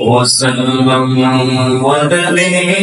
وسلم وبليغ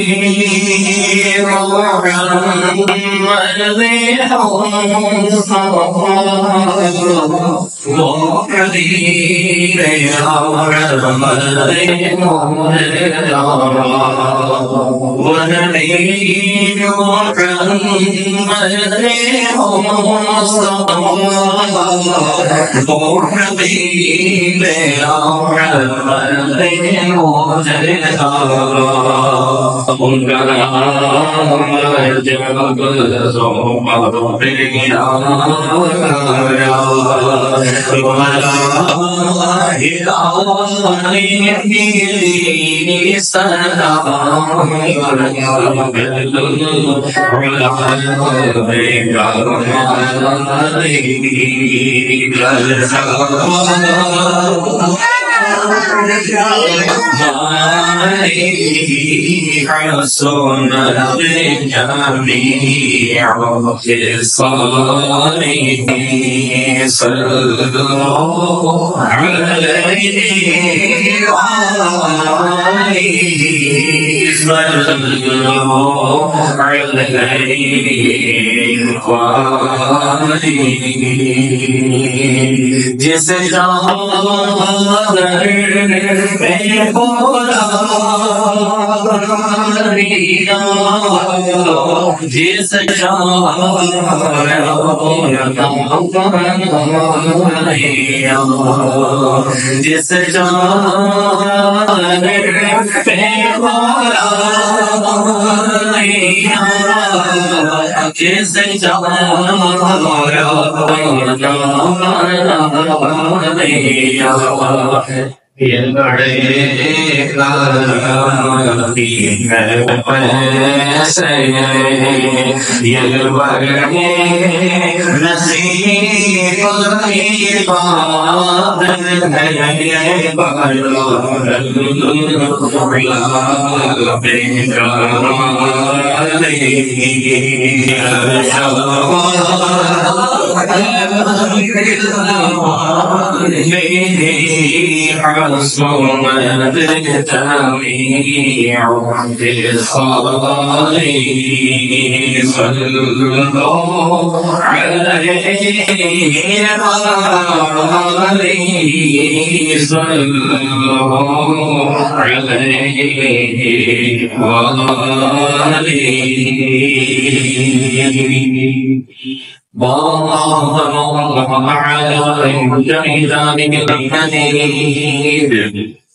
जिसे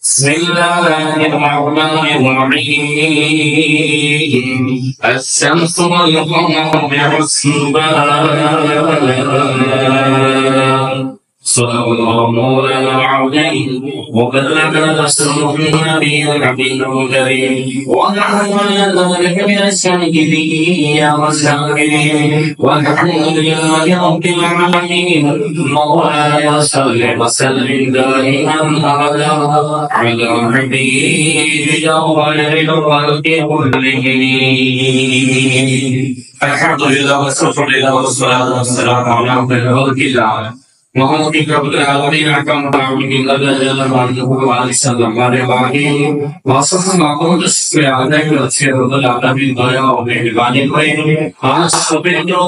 بسم الله الرحمن الرحيم الشمس والقمر بحسبان صدق الله مولانا العظيم وبلغ رسوله النبي العظيم الكريم ونحن على ذلك من الشاهدين والشاكرين والحمد لله رب العالمين مولاي صل وسلم دائما ابدا على حبيبك خير الخلق كلهم الحمد لله والشكر لله والصلاه والسلام على خير خلق الله محمد رب العالمين أكرم تعبد الله عليه وسلم عليه وصحبه معقول استعانة كثير من العالمين ضياء ومهرباني وين أصبحنا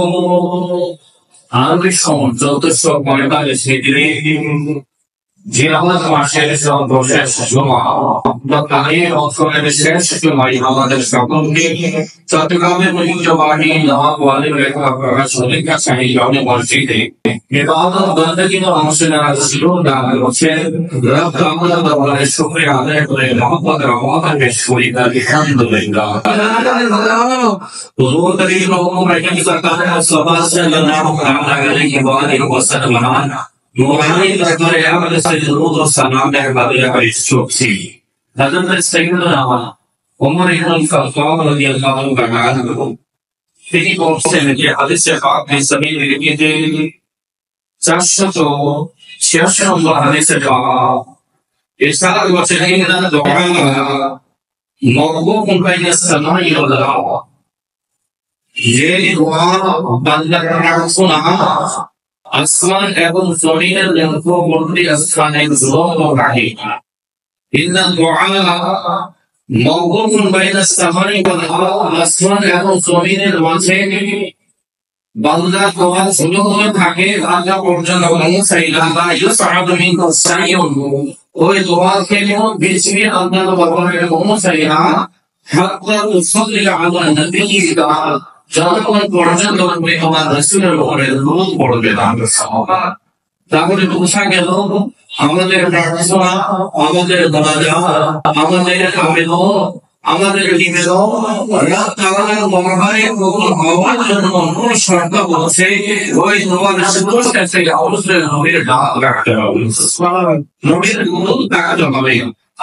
أنفسهم تلتصق مربع السيدين জিরাবাদ মাসের সর্বশেষ জুমা বর্তমানে অক্সফোর্ডের শেষ জুমায় আমাদের সকলকে চট্টগ্রামের ঐতিহ্যবাহী নওয়াব ওয়ালি রেখা প্রকাশনের কাছে জমে মসজিদে ইবাদত বন্দেগীর অংশ নেওয়ার সুযোগ দান করেছেন। রব আমাদের দরবারে শুকরিয়া আদায় করে মোহাম্মদ রহমান পেশ করি আলহামদুলিল্লাহ। হুজুর করিম রহমান সরকার মুস্তাফা সাল্লাল্লাহু আলাইহি ওয়া সাল্লাম Muhammad Rasulullah Muhammad sallallahu alaihi wasallam berbagi instruksi. Dalam Sayyidina Umar bin Khattab radhiyallahu anhu. তিনি বলছেন যে হাদিসে পাক में सभी लिखिए थे 486 নম্বর হাদিসে পাক ইরশাদ করেছেন ইন্না দুআ মওকুফুন বাইনা সামাই ওয়াল আরদ। যে দোয়া বান্দার শোনা আসমান এবং জমিনের মধ্যবর্তী স্থানে রাখে। ইন্না দুআ মাওকুফুন বাইনা সামাই ওয়াল আরদ, আসমান এবং জমিনের মাঝে বান্দা দোয়া শুরু হয়ে থাকে আল্লাহ পর্যন্ত মুসাইলা বা ইউসআদু মিনহু সাইয়ুন, ওই দোয়াকে বেশি আল্লাহ দরবারে মুসাইলা হাত্তা তুসাল্লি আলা নবিয়্যিকা, যতক্ষণ পর্যন্ত তুমি তোমার রাসূলের উপরে দরুদ পড়বে না। তাহলে বোঝা গেল আমাদের প্রার্থনা, আমাদের দরজা, আমাদের আবেদন, আমাদের নিবেদন আল্লাহ তাআলার দরবারে কবুল হওয়ার জন্য মূল শর্ত হচ্ছে ওই দোয়ার শুরুর শেষে অবশ্যই নবীর ডাক রাখতে হবে, নবীর দরুদ পড়তে হবে।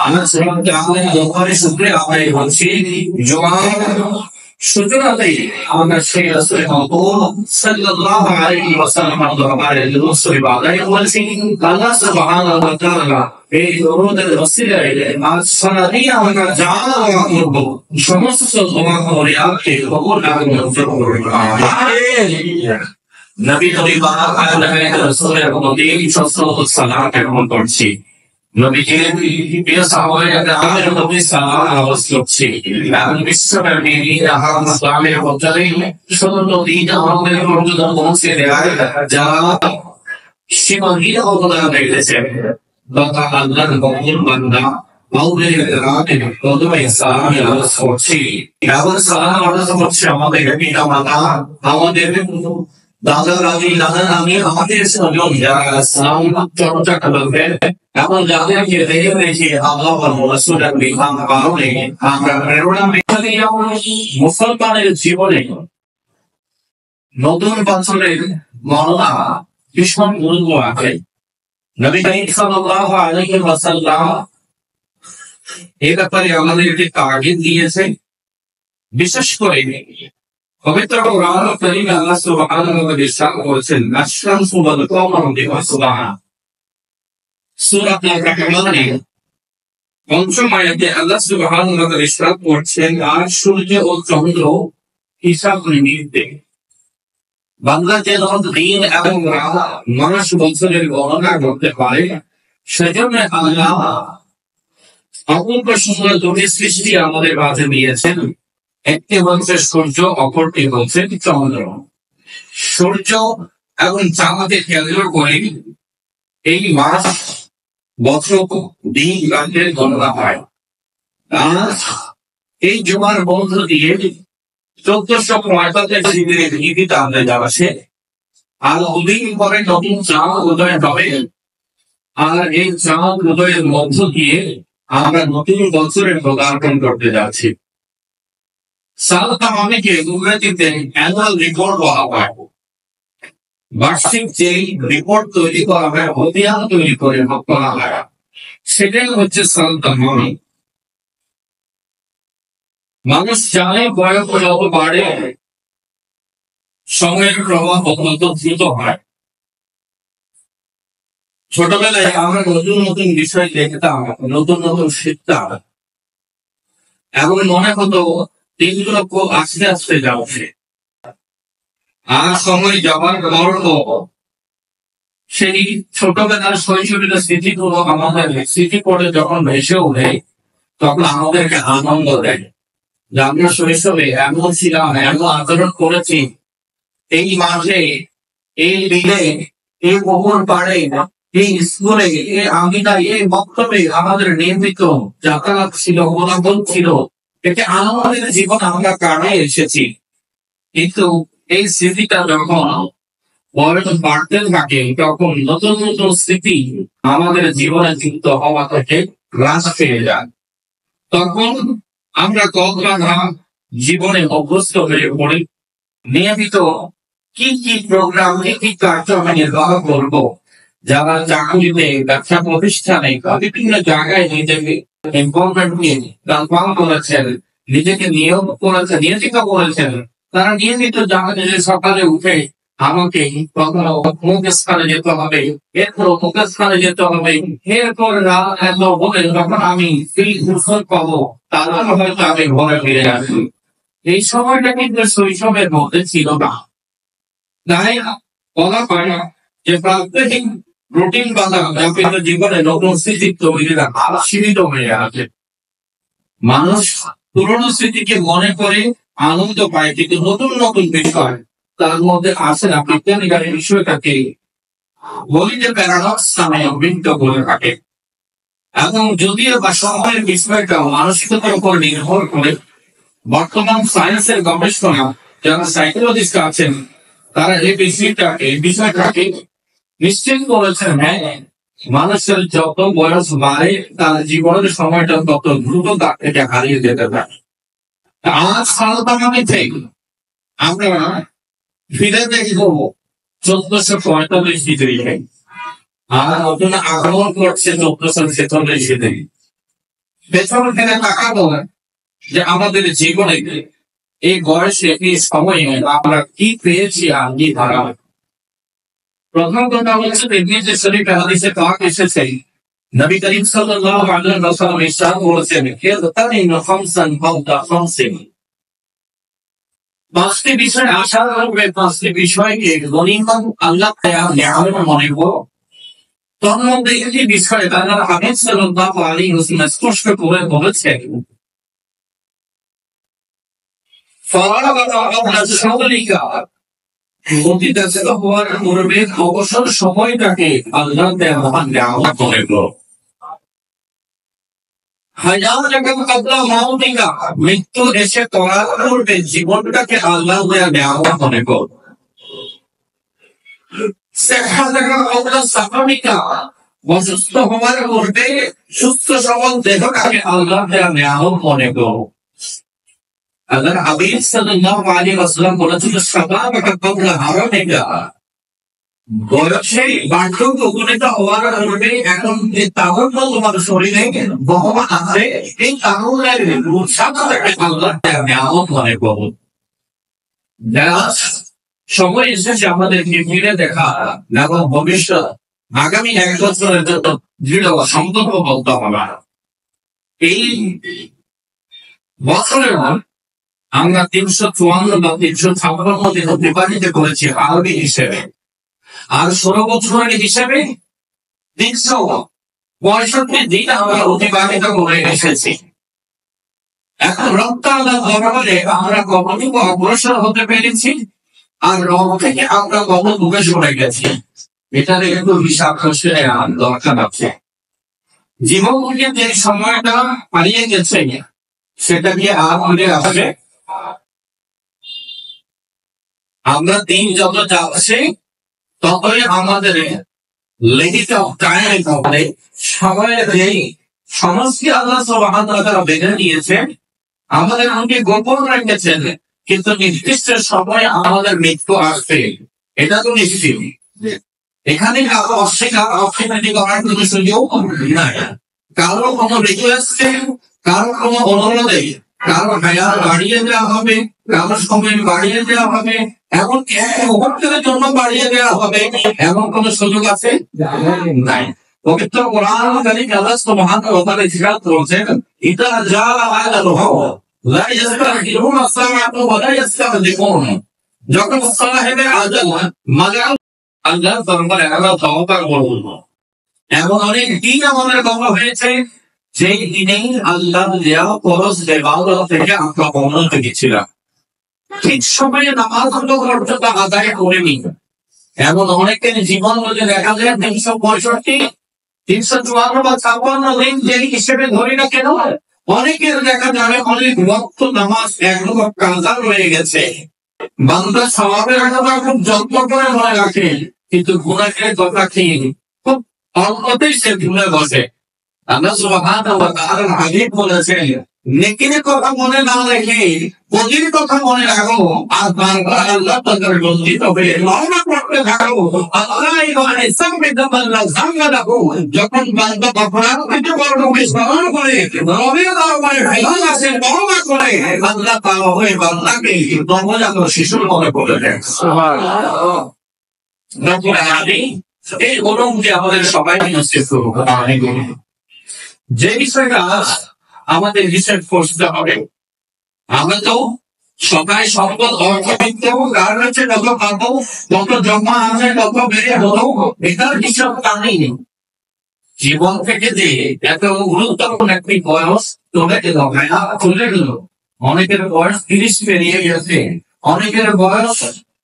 আমরা সবাইকে আল্লাহর দরবারে শুকরিয়া আদায় করছি। জুমার সূচনাতেই আমরা সেই রাসূল সাল্লাল্লাহু আলাইহি ওয়াসাল্লামের দরবারে দরুদ শরীফ আদায় করেছি। আল্লাহ সুবহানাহু ওয়া তাআলা এই দরুদের ওসিলায় আজ সারাদিন আমরা যা দোয়া করব সমস্ত দোয়া করে আপনি কবুল এবং মঞ্জুর করুন। আমিন। নবী করিম আল্লাহর রাসূলের প্রতি সাল্লাল্লাহু আলাইহি গ্রহণ করছি। নবীজির প্রিয় সাহাবায়ে নবী সাল্লাল্লাহু আলাইহি ওয়াসাল্লাম এবং বিশ্বব্যাপী ইসলামের প্রচারে সমগ্র দিন আমাদের পর্যন্ত পৌঁছে দেওয়ার যারা সীমাহীন অবদান রেখেছেন, তথা আল্লাহর বন্ধুর বান্দা মাওলানা রাতের কদমে সালাম আরজ করছি এবং সালাম আরজ করছি আমাদের পিতা মাতা, আমাদের দাদা দাদি নানা নানি, আমাদের স্বজন যারা ইসলাম চর্চা করবেন এবং যাদেরকে দেখে দেখে আল্লাহ রাসূলের বিধান পালনে আমরা প্রেরণা পেতে মুসলমানের জীবনে নতুন বছরের গণনা ভীষণ গুরুত্ব আছে। নবী করিম সাল্লাল্লাহু আলাইহি ওয়াসাল্লাম এই ব্যাপারে আমাদেরকে তাগিদ দিয়েছে। বিশেষ করে পবিত্র কোরআন কারীমে আল্লাহ সুবহানাহু ওয়া তাআলা ইরশাদ করেছেন, আশ-শামসু ওয়াল কমারু বিহিসবাহা। সূরা আল-রহমানের ৫ম আয়াতে আল্লাহ সুবহানাহু ওয়া তাআলা ইরশাদ করছেন, আর সূর্য ও চন্দ্র হিসাব নিমিত্তে। বান্দা যেন দিন এবং মাস বছরের গণনা করতে পারে, সেজন্য আল্লাহ অপূর্ব সুন্দর দুটি সৃষ্টি আমাদের মাঝে দিয়েছেন। একটি হচ্ছে সূর্য, অপরটি হচ্ছে চন্দ্র। সূর্য এবং চাঁদকে কেন্দ্র করে এই মাস, বছর, দিন, রাতের গণনা হয়। আর এই জুমার মধ্য দিয়ে 1445 হিজরির ঈদ আনতে যাচ্ছে। আর দুদিন পরে নতুন চাঁদ উদয় হবে। আর এই চাঁদ উদয়ের মধ্য দিয়ে আমরা নতুন বছরের পদার্পণ করতে যাচ্ছি। সাল তামামিকে ইংরেজিতে অ্যানুয়াল রিপোর্ট বলা হয়। বার্ষিক যে রিপোর্ট তৈরি করা হয়, অভিযান তৈরি করে করা হয়, সেটাই হচ্ছে সাল তামামি। মানুষ জানে বয়স যত বাড়ে সময়ের প্রভাব অত্যন্ত দ্রুত হয়। ছোটবেলায় আমরা নতুন নতুন বিষয় দেখতাম, নতুন নতুন শিখতাম এবং মনে হতো দিনগুলো খুব আস্তে আস্তে যাচ্ছে। আর সময় যাবার পরও সেই ছোটবেলার শৈশবের স্মৃতিগুলো আমাদের স্মৃতি করে যখন ভেসে ওঠে, তখন আমাদেরকে আনন্দ দেয় যে আমরা শৈশবে এমন ছিলাম, এমন আচরণ করেছি। এই মাঝে, এই দিনে, এই পুকুর পাড়ে, এই স্কুলে, এই আঙিনায়, এই বক্তব্যে আমাদের নিয়মিত যাতায়াত ছিল, অবলম্বন ছিল। এতে আনন্দের জীবন আমরা কাটিয়ে এসেছি। কিন্তু এই স্মৃতিটা যখন বয়স বাড়তে থাকে, তখন নতুন নতুন স্মৃতি আমাদের জীবনে যুক্ত হওয়া থেকে হ্রাস পেয়ে যায়। তখন আমরা কখনো জীবনে অভ্যস্ত হয়ে পড়ি। নিয়মিত কি কি প্রোগ্রাম, কি কি কার্যক্রমে নির্বাহ করবো, যারা চাকরিতে, ব্যবসা প্রতিষ্ঠানে, বিভিন্ন জায়গায় নিজেকে এমপ্লয়মেন্ট নিয়ে কনফার্ম করেছেন, নিজেকে নিয়োগ করেছেন, নিয়োজিত করেছেন, তারা নিয়মিত জানেন যে সকালে উঠে আমাকে কখনো অমুক স্থানে যেতে হবে, এরপর অমুক স্থানে যেতে হবে, এরপর রাত এত বলে যখন আমি সেই সুযোগ পাবো, তারপর হয়তো আমি ঘরে ফিরে আসি। এই সময়টা কিন্তু শৈশবের মধ্যে ছিল না। তাই বলা হয় যে প্রাত্যহিক রুটিন বাঁধা ব্যাপৃত জীবনে নতুন স্মৃতি তৈরি রাখা সীমিত হয়ে আছে। মানুষ পুরনো স্মৃতিকে মনে করে আনন্দ পায়, কিন্তু নতুন নতুন বিষয় তার মধ্যে আসে না। বিজ্ঞানীরা এই বিষয়টাকে বলি যে প্যারাডক্স নামে অভিহিত করে থাকে। এবং যদিও বা সময়ের বিষয়টা মানসিকতার উপর নির্ভর করে, বর্তমান সায়েন্সের গবেষণা যারা সাইকোলজিস্ট আছেন তারা এই বিষয়টাকে নিশ্চিত করেছেন, হ্যাঁ, মানুষের যত বয়স বাড়ে তার জীবনের সময়টা তত দ্রুত তার থেকে হারিয়ে যেতে পারে। আজ সালতানামি থেকে আমরা ফিরে দেখব 1445 হিজরিতে, আর নতুন আগমন করছে 1446 হিজরি। পেছনে ফিরে তাকাবো যে আমাদের জীবনে এই বয়সে এই সময়ে আমরা কি পেয়েছি আর কি হারা। প্রথম কথা হচ্ছে তিরমিজি শরীফে হাদিসে পাক এসেছে, নবী করিম সাল্লাল্লাহু আলাইহি ওয়াসাল্লাম ইরশাদ করেছেন, ইরতানিনু খামসান ফাওকা খামসিন। পাঁচটি বিষয় আশা করবে, পাঁচটি বিষয়কে গনিমত আল্লাহ তাআলা নিয়ামত মনে করো। তার মধ্যে একটি বিষয় তারা হাদিস সাল্লাল্লাহু আলাইহি ওয়াসাল্লাম স্পষ্ট করে বলেছেন, অবসর সময়টাকে আল্লাহ মনে করো। মৃত্যু এসে তোলা করবে, জীবনটাকে আল্লাহ মনে করো। অসুস্থ হওয়ার পূর্বে সুস্থ সবল দেহটাকে আল্লাহ মনে করো। আল্লাহ হাবিব সাল্লাল্লাহু আলাইহি ওয়াসাল্লাম বলেছিল, শাবাবাকা ক্বাবলা হারামিকা। বয়সে বার্ধক্য উপনীত হওয়ার পূর্বে এখন যে তারুণ্য তোমার শরীরে বহমান আছে, এই তারুণ্যের উৎসাহটাকে আল্লাহ নিয়ামত মনে করো। যারা সময় এসেছে আমাদেরকে ফিরে দেখা এবং ভবিষ্যৎ আগামী 1 বছরের জন্য দৃঢ় সংকল্প বলতে হবে। এই বছরের আমরা 354 বা 356 দিন অতিবাহিত করেছি আরবি হিসেবে, আর 16 বছরের হিসেবে 365 দিন আমরা অতিবাহিত করে এসেছি। এখন রমজানের দরবারে আমরা কতটুকু অগ্রসর হতে পেরেছি আর রব থেকে আমরা কত দূরে সরে গেছি, এটার একটু হিসাব কষে দরকার আছে। জীবন থেকে যে সময়টা হারিয়ে গেছে সেটা দিয়ে আর ফিরে আসবে। আমরা দিন যত যাচ্ছে ততই আমাদের লিমিট অফ টাইম হবে, সময়ের যেই সমস্যা আল্লাহ সুবহানাহু ওয়া তাআলা বেঁধে নিয়েছেন আমাদের মধ্যে গোপন রেখেছেন, কিন্তু নির্দিষ্ট সময়ে আমাদের মৃত্যু আসবে, এটা তো নিশ্চিত। এখানে কারো অস্বীকার করার কোনো সুযোগ নাই। কারো কোনো রিকোয়েস্ট, কারো কোনো অনুরোধে কারো হায়াত বাড়িয়ে দেওয়া হবে, কারো সময় বাড়িয়ে দেওয়া হবে, এমন এক মুহূর্তের জন্য বাড়িয়ে দেওয়া হবে, এমন কোন সুযোগ আছে নাই। পবিত্র কোরআন কারীমে আল্লাহ সুবহানাহু ওয়া তাআলা ইরশাদ করেছেন, ইদা জাআ আজালুহু লা ইস্তাখিরুনা সাআতান ওয়া লা ইস্তাকদিমুন। যখন সাহেবের আজাল মানে আল্লাহর দরবারে আমরা তওবা করব। এমন অনেক দিন আমাদের কবর হয়েছে যেই দিনেই আল্লাহ দেওয়া ফরজ ইবাদত থেকে আমরা অবনত গেছিলাম, ঠিক সময়ে নামাজ পর্যন্ত আদায় করিনি। এমন অনেকের জীবন বলে দেখা যায় 365, 354 বা 56 দিন যে হিসেবে ধরি না কেন, অনেকের দেখা যাবে অনেক ওয়াক্ত নামাজ এখনো কাজা রয়ে গেছে। বান্দা সওয়াবের কথা খুব যত্ন করে মনে রাখে, কিন্তু গুনাহের কথা খেয়ে খুব অল্পতেই সে ভুলে বসে। আল্লাহ সুবহানাহু ওয়া তাআলা হাবিব বলেছেন, নেকির কথা মনে না রেখে বদির কথা মনে রাখো, আর বারবার আল্লাহ তাআলার বন্দিত হয়ে নওয়াজ পড়তে থাকো। আল্লাহ ইবানে সামবিদাল্লাহ জান্নাতাহু। যখন বান্দা অপরাধ থেকে বড় বিস্মরণ করে রবের দরবারে হায়াত আছে তওবা করে, আল্লাহ তাআলা ওই বান্দাকে নবজাত শিশুর মনে করে দেন। সুবহানাল্লাহ। রব্বুল আলামিন এই অনুমতি আমাদের সবাইকে নসিব করুন। যে বিষয়টা আমাদের রিসার্চ করতে হবে, আমরা তো সবাই সম্পদ অর্থবিত্ত কার হচ্ছে যত পাবো তত জমা আছে তত বেড়ে হলো, এটার হিসাব কারণই নেই। জীবন থেকে যে এত গুরুত্বপূর্ণ একটি বয়স চলে গেল, চলে গেল। অনেকের বয়স 30 পেরিয়ে গেছে, অনেকের বয়স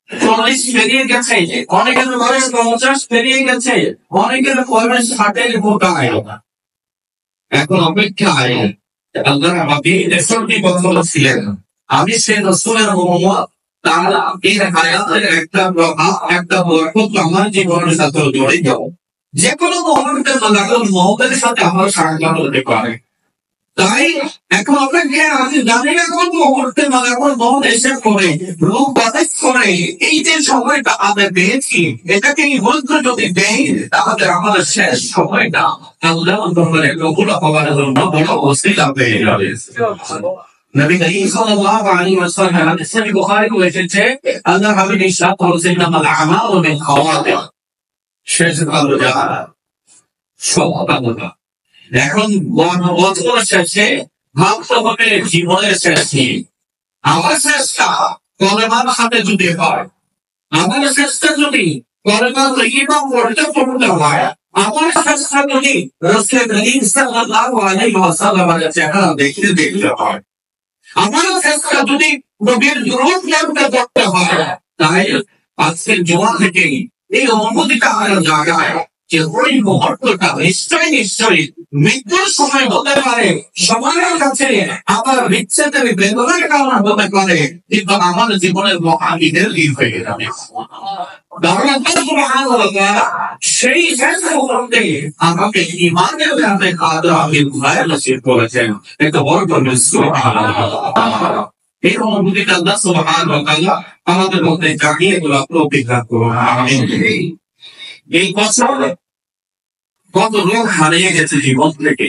40 পেরিয়ে গেছে, অনেকের বয়স 50 পেরিয়ে গেছে, অনেকের বয়স 60-এর কোটায়। এখন অপেক্ষায় আল্লাহর হাবিব 63 বছর ছিলেন। আমি সেই রাসূলের উম্মত, তার এই হায়াতের একটা প্রভাব, একটা বরকত আমার জীবনের সাথে জড়ে যাও। যে কোনো মুহূর্তে মালাকুল মউতের সাথে আমার সাক্ষাৎ হতে পারে। তাই এখন অপেক্ষায় আমি জানি না কোন মুহূর্তে মালাকুল মউত এসে পড়ে, রূপ বাতাস করে। এই যে সময়টা আমরা পেয়েছি, এটাকে বলতে যদি দেই তাহলে আমাদের শেষ সময়টা আল্লাহর দরবারে কবুল হওয়ার জন্য বড় ওসিলা পেয়ে যাবে। নবী করিম সাল্লাল্লাহু আলাইহি ওয়াসাল্লাম হাদিসে বুখারীতে এসেছে, আল্লাহর হাবিব ইরশাদ করেছেন, আল আমালু বিল খাওয়াতিম, শেষ ভালো যাওয়া সফলতা। এখন বছর শেষে ভাবতে হবে জীবনের শেষে আমার চেষ্টা কলেমার সাথে যদি হয়, আমার চেষ্টা যদি কলেমার ইমাম করতে পড়তে হয়, আমার চেষ্টা যদি রাসূল করিম সাল্লাল্লাহু আলাইহি ওয়াসাল্লামের চেহারা দেখতে হয়, আমার চেষ্টা যদি নবীর দুরূদ পড়তে হয়, তাই আজকের জুমা থেকে এই অনুমতিটা আমার জায়গায় যে ওই মুহূর্তটা নিশ্চয়ই মৃত্যুর সময় হতে পারে, সময়ের কাছে আবার বিচ্ছেদের বেদনার কারণ হতে পারে, কিন্তু আমার জীবনের মহাবিদের দিন হয়ে যাবে। সেই শেষ মুহূর্তে আমাকে ইমানের ব্যাপারে কাদরাবিল ঘুরায় নসিব করেছেন। এটা বড় সুবহানাল্লাহ। এই অনুভূতিটা আল্লাহ সুবহানাহু ওয়া তাআলা আমাদের মধ্যে জাগিয়ে তোলার তৌফিক দান করুন। আমিন। এই বছর কত লোক হারিয়ে গেছে জীবন থেকে,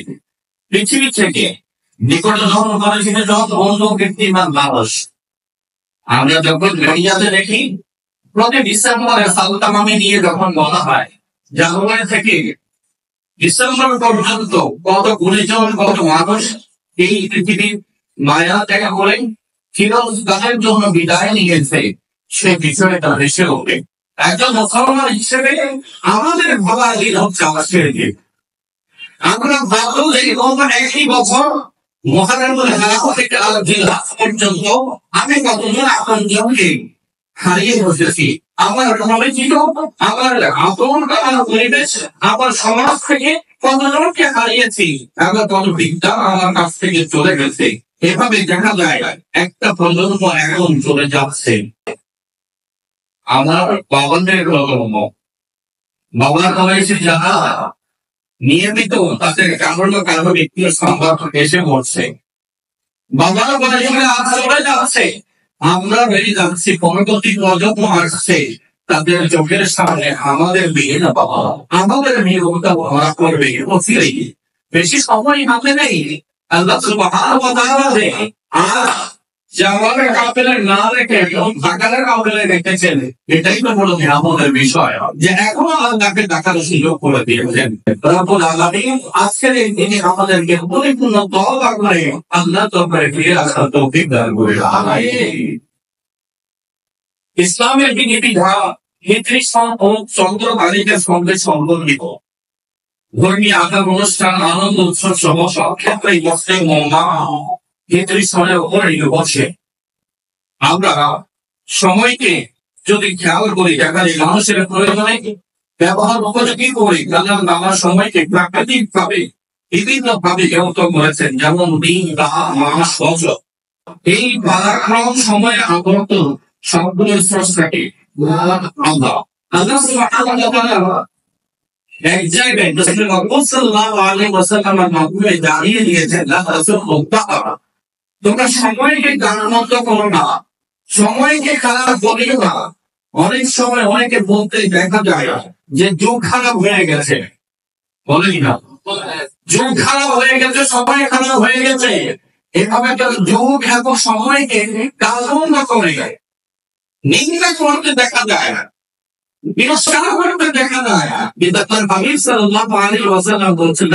পৃথিবী থেকে, নিকটতম পরিচিত যত বন্ধু কীর্তিমান মানুষ। আমরা যখন দুনিয়াতে দেখি, প্রতি ডিসেম্বরে সালতামামি নিয়ে যখন বলা হয়, জানুয়ারি থেকে ডিসেম্বর পর্যন্ত কত গুণীজন, কত মানুষ এই পৃথিবীর মায়া ত্যাগ করে চিরকালের জন্য বিদায় নিয়েছে, সে বিষয়টা ভেসে ওঠে। একজন মুসলমান হিসেবে আমাদের ভাবার দিন হচ্ছে আজকের দিন। আমরা ভাবলো যে একই বছর মহারানুল হারাম থেকে আল-জিহাদ পর্যন্ত আমি কতজন আপনজনকে হারিয়ে বসেছি। আমার পরিচিত, আমার আপন, আমার পরিবেশ, আমার সমাজ থেকে কতজনকে হারিয়েছি, আমার কত বিদ্যা আমার কাছ থেকে চলে গেছে। এভাবে দেখা যায় একটা প্রজন্ম এখন চলে যাচ্ছে। আমার বাবাদের প্রজন্ম, বাবার বয়সে যারা নিয়মিত তাদের কারো না কারো ব্যক্তির সংবাদ এসে পড়ছে, বাবার বয়সে আজ চলে যাচ্ছে, আমরা বেরিয়ে যাচ্ছি, পরবর্তী প্রজন্ম আসছে, তাদের চোখের সামনে আমাদের বিয়ে না বাবা, আমাদের মেয়েটা ভরা করবে। বেশি সময় হাতে নেই। আল্লাহ সুবহানাহু ওয়া তাআলা আর জামালের কাফেলা না রেখে ঢাকার কাফেলা রেখেছেন, এটাই তো বড় আমাদের বিষয়, যে এখন আল্লাহকে ডাকার সুযোগ করে দিয়েছেন রব্বুল আলামিন। আজকের এই দিনে আমাদেরকে পরিপূর্ণ তওবা করে আল্লাহর দরবারে ফিরে আসার তৌফিক দান করুন। আমিন। ইসলামের বিধিবিধান হিজরি সন ও চন্দ্র তারিখের সঙ্গে সম্পর্কিত ধর্মীয় আচার অনুষ্ঠান, আনন্দ উৎসব সহ সব ক্ষেত্রে মুসলিম উম্মাহ হিজরি সনের উপর বসে। আমরা সময়কে যদি খেয়াল করি, দেখা যায় মানুষের প্রয়োজনে ব্যবহার উপযোগী করি, কারণ আমার সময়কে প্রাকৃতিক ভাবে বিভিন্ন ভাবে বিভক্ত করেছেন, যেমন দিন, রাত, মাস, বছর। এই পালাক্রম সময় আগত সবগুলোর স্রষ্টাকে আল্লাহ। আল্লাহ সুবহানাহু ওয়া তাআলা এক জায়গায় রাসূলুল্লাহ সাল্লাল্লাহু আলাইহি ওয়াসাল্লামের মাধ্যমে জানিয়ে দিয়েছেন, তোমরা সময়কে গানমত করো না, সময়কে খারাপ বলিও না। অনেক সময় অনেকে বলতে দেখা যায় যে যুগ খারাপ হয়ে গেছে, বলেনি না, যুগ খারাপ হয়ে গেছে, সময় খারাপ হয়ে গেছে। এভাবে যুগ এবং সময়কে গালমন্দ করে নিন্দা করতে দেখা যায়, বিরস্কার করতে দেখা যায়। কিন্তু তার হাবিব সাল্লাল্লাহু আলাইহি ওয়াসাল্লাম বলছেন,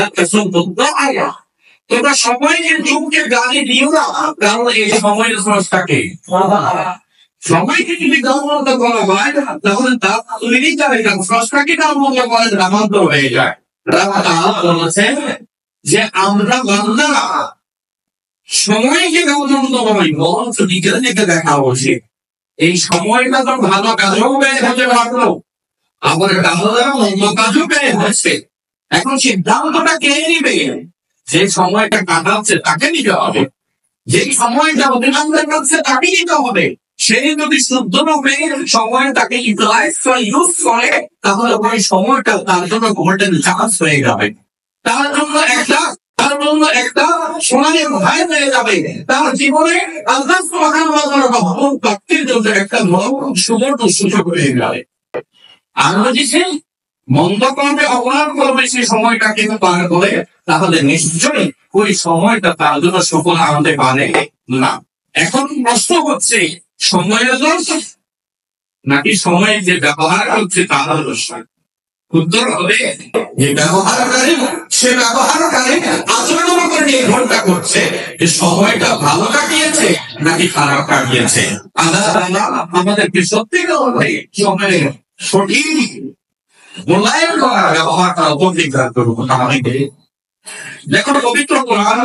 তোমরা সময়কে যুগকে গালি দিও না, কারণ এই সময়ের স্রষ্টাকে। সবাইকে যদি গালমন্দ করা হয় তাহলে তার তৈরি যাবে স্রষ্টাকে গালমন্দ করে রামান্তর হয়ে যায়। বলেছেন যে আমরা বান্দারা সময়কে গালমন্দ নয়, বরঞ্চ নিজেদেরকে দেখা উচিত। এই সময়টা তো ভালো কাজেও ব্যয় হতে পারলো, আবার তাহলেও অন্য কাজও ব্যয় হচ্ছে। এখন সিদ্ধান্তটা কে নিবে? যে সময়টা কাটাচ্ছে তাকে নিতে হবে, যে সময়টা অতিবাহিত করছে তাকে নিতে হবে। সে যদি শুদ্ধভাবে সময় তাকে ইউটিলাইজ করে ইউজ করে, তাহলে ওই সময়টা তার জন্য গোল্ডেন চান্স হয়ে যাবে, তার জন্য একটা সোনালী ভাই হয়ে যাবে, তার জীবনে আল্লাহ সুবহানাহু ওয়া তাআলার ভ্রমণ প্রাপ্তির জন্য একটা সুবর্ণ সুযোগ হয়ে যাবে। আর যদি সে মন্দ করবে, অপরাধ করবে, সেই সময়টাকে পার করে, তাহলে নিশ্চয়ই ওই সময়টা তার জন্য সফল আনতে পারে না। এখন প্রশ্ন হচ্ছে, সময়ের দোষ নাকি সময়ের যে ব্যবহার করছে তার দোষ? উত্তর হবে যে ব্যবহারকারী, সে ব্যবহারকারী আচরণ করে নির্ভরটা করছে যে সময়টা ভালো কাটিয়েছে নাকি খারাপ কাটিয়েছে। আল্লাহ তাআলা আমাদেরকে সত্যিকার অর্থে সময়ের সঠিক মূল্যায়ন করা, ব্যবহারটা অধিকার করুক আমাদেরকে। দেখো পবিত্র কোরআন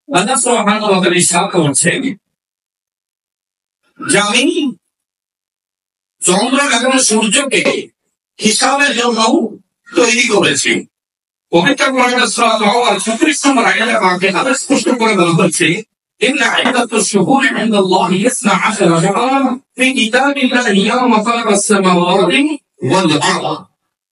আল্লাহ সুবহানাহু ওয়া তাআলা ইরশাদ করছেন যে আমি চন্দ্র এবং সূর্যকে হিসাবের জন্য তৈরি করেছি। পবিত্র কোরআনের সূরা আল-আহজাব 36 নম্বর আয়াতে আমাকে আরো স্পষ্ট করে বলা হয়েছে, ইন্না ইদ্দাতাশ শুহুরি ইনদাল্লাহি 12 শাহরান ফি কিতাবিল্লাহি ইয়াওমা খালাকাস সামাওয়াতি ওয়াল আরদ।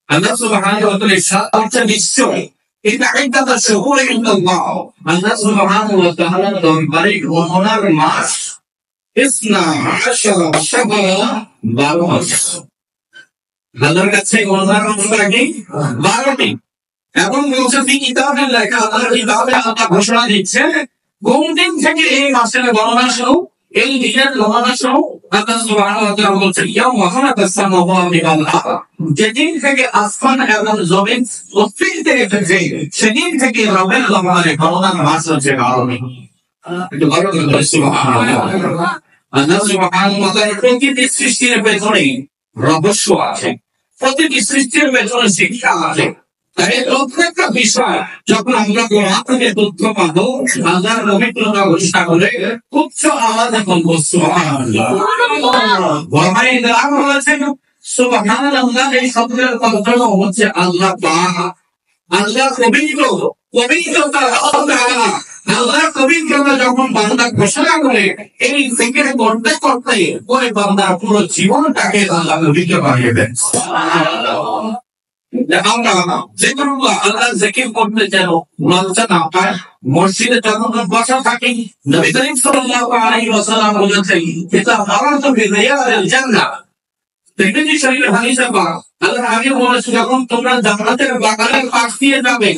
আল্লাহ সুবহানাহু ওয়া তাআলা ইরশাদ করছেন, নিশ্চয় ইন্না ইদ্দাতাশ শুহুরি ইনদাল্লাহ, আল্লাহ সুবহানাহু ওয়া তাআলা দরবারে গণনার মাস 12 শাহরান 12 মাস। আল্লাহর কাছে গণনার মাসটা কি? 12টি। এবং বলছে কিতাবের লেখা, আল্লাহর কিতাবে আল্লাহ ঘোষণা দিচ্ছে কোন দিন থেকে এই মাসের গণনা শুরু, এই দিনের গণনা শুরু। আল্লাহ সুবহানাহু ওয়া তাআলা বলছেন ইয়াওমা খালাকাস সামাওয়াতি ওয়াল আরদ, যেদিন থেকে আসমান এবং জমিন অস্তিত্বে এসেছে সেদিন থেকে রবের জবানে গণনার মাস হচ্ছে 12টি। একটু ভালো করে বলুন সুবহানাল্লাহ। আল্লাহ সুবহানাহু ওয়া তাআলা প্রতিটি সৃষ্টির পেছনে রহস্য আছে, প্রতিটি সৃষ্টির পেছনে শিক্ষা আছে। তাই প্রত্যেকটা বিষয় যখন আমরা কোরআন থেকে তথ্য পাবো, আল্লাহর পবিত্রতা ঘোষণা করে উচ্চ আওয়াজে বলবো সুবহানাল্লাহ। বলেছেন সুবহানাল্লাহ, এই শব্দের অর্থ হচ্ছে আল্লাহ পাক, আল্লাহ পবিত্র, পবিত্রতা আল্লাহ পবিত্রতা যখন বান্দা ঘোষণা করে, এই জিকির করতে করতে ওই বান্দার পুরো জীবনটাকে আল্লাহ পবিত্র বানিয়ে দেন। আমরা যে কোনো আল্লাহ জিকির করতে যেন লজ্জা না পায়, মসজিদে যখন বসা থাকি, নবী করিম সাল্লাল্লাহু আলাইহি ওয়াসাল্লাম বলেছেন, এটা মারাতু বিরিয়াদিল জান্নাহ। তিরমিজি শরীফের হাদিসে পাক আল্লাহ হাবিব বলেছেন, যখন তোমরা জান্নাতের বাগানের পাশ দিয়ে যাবে,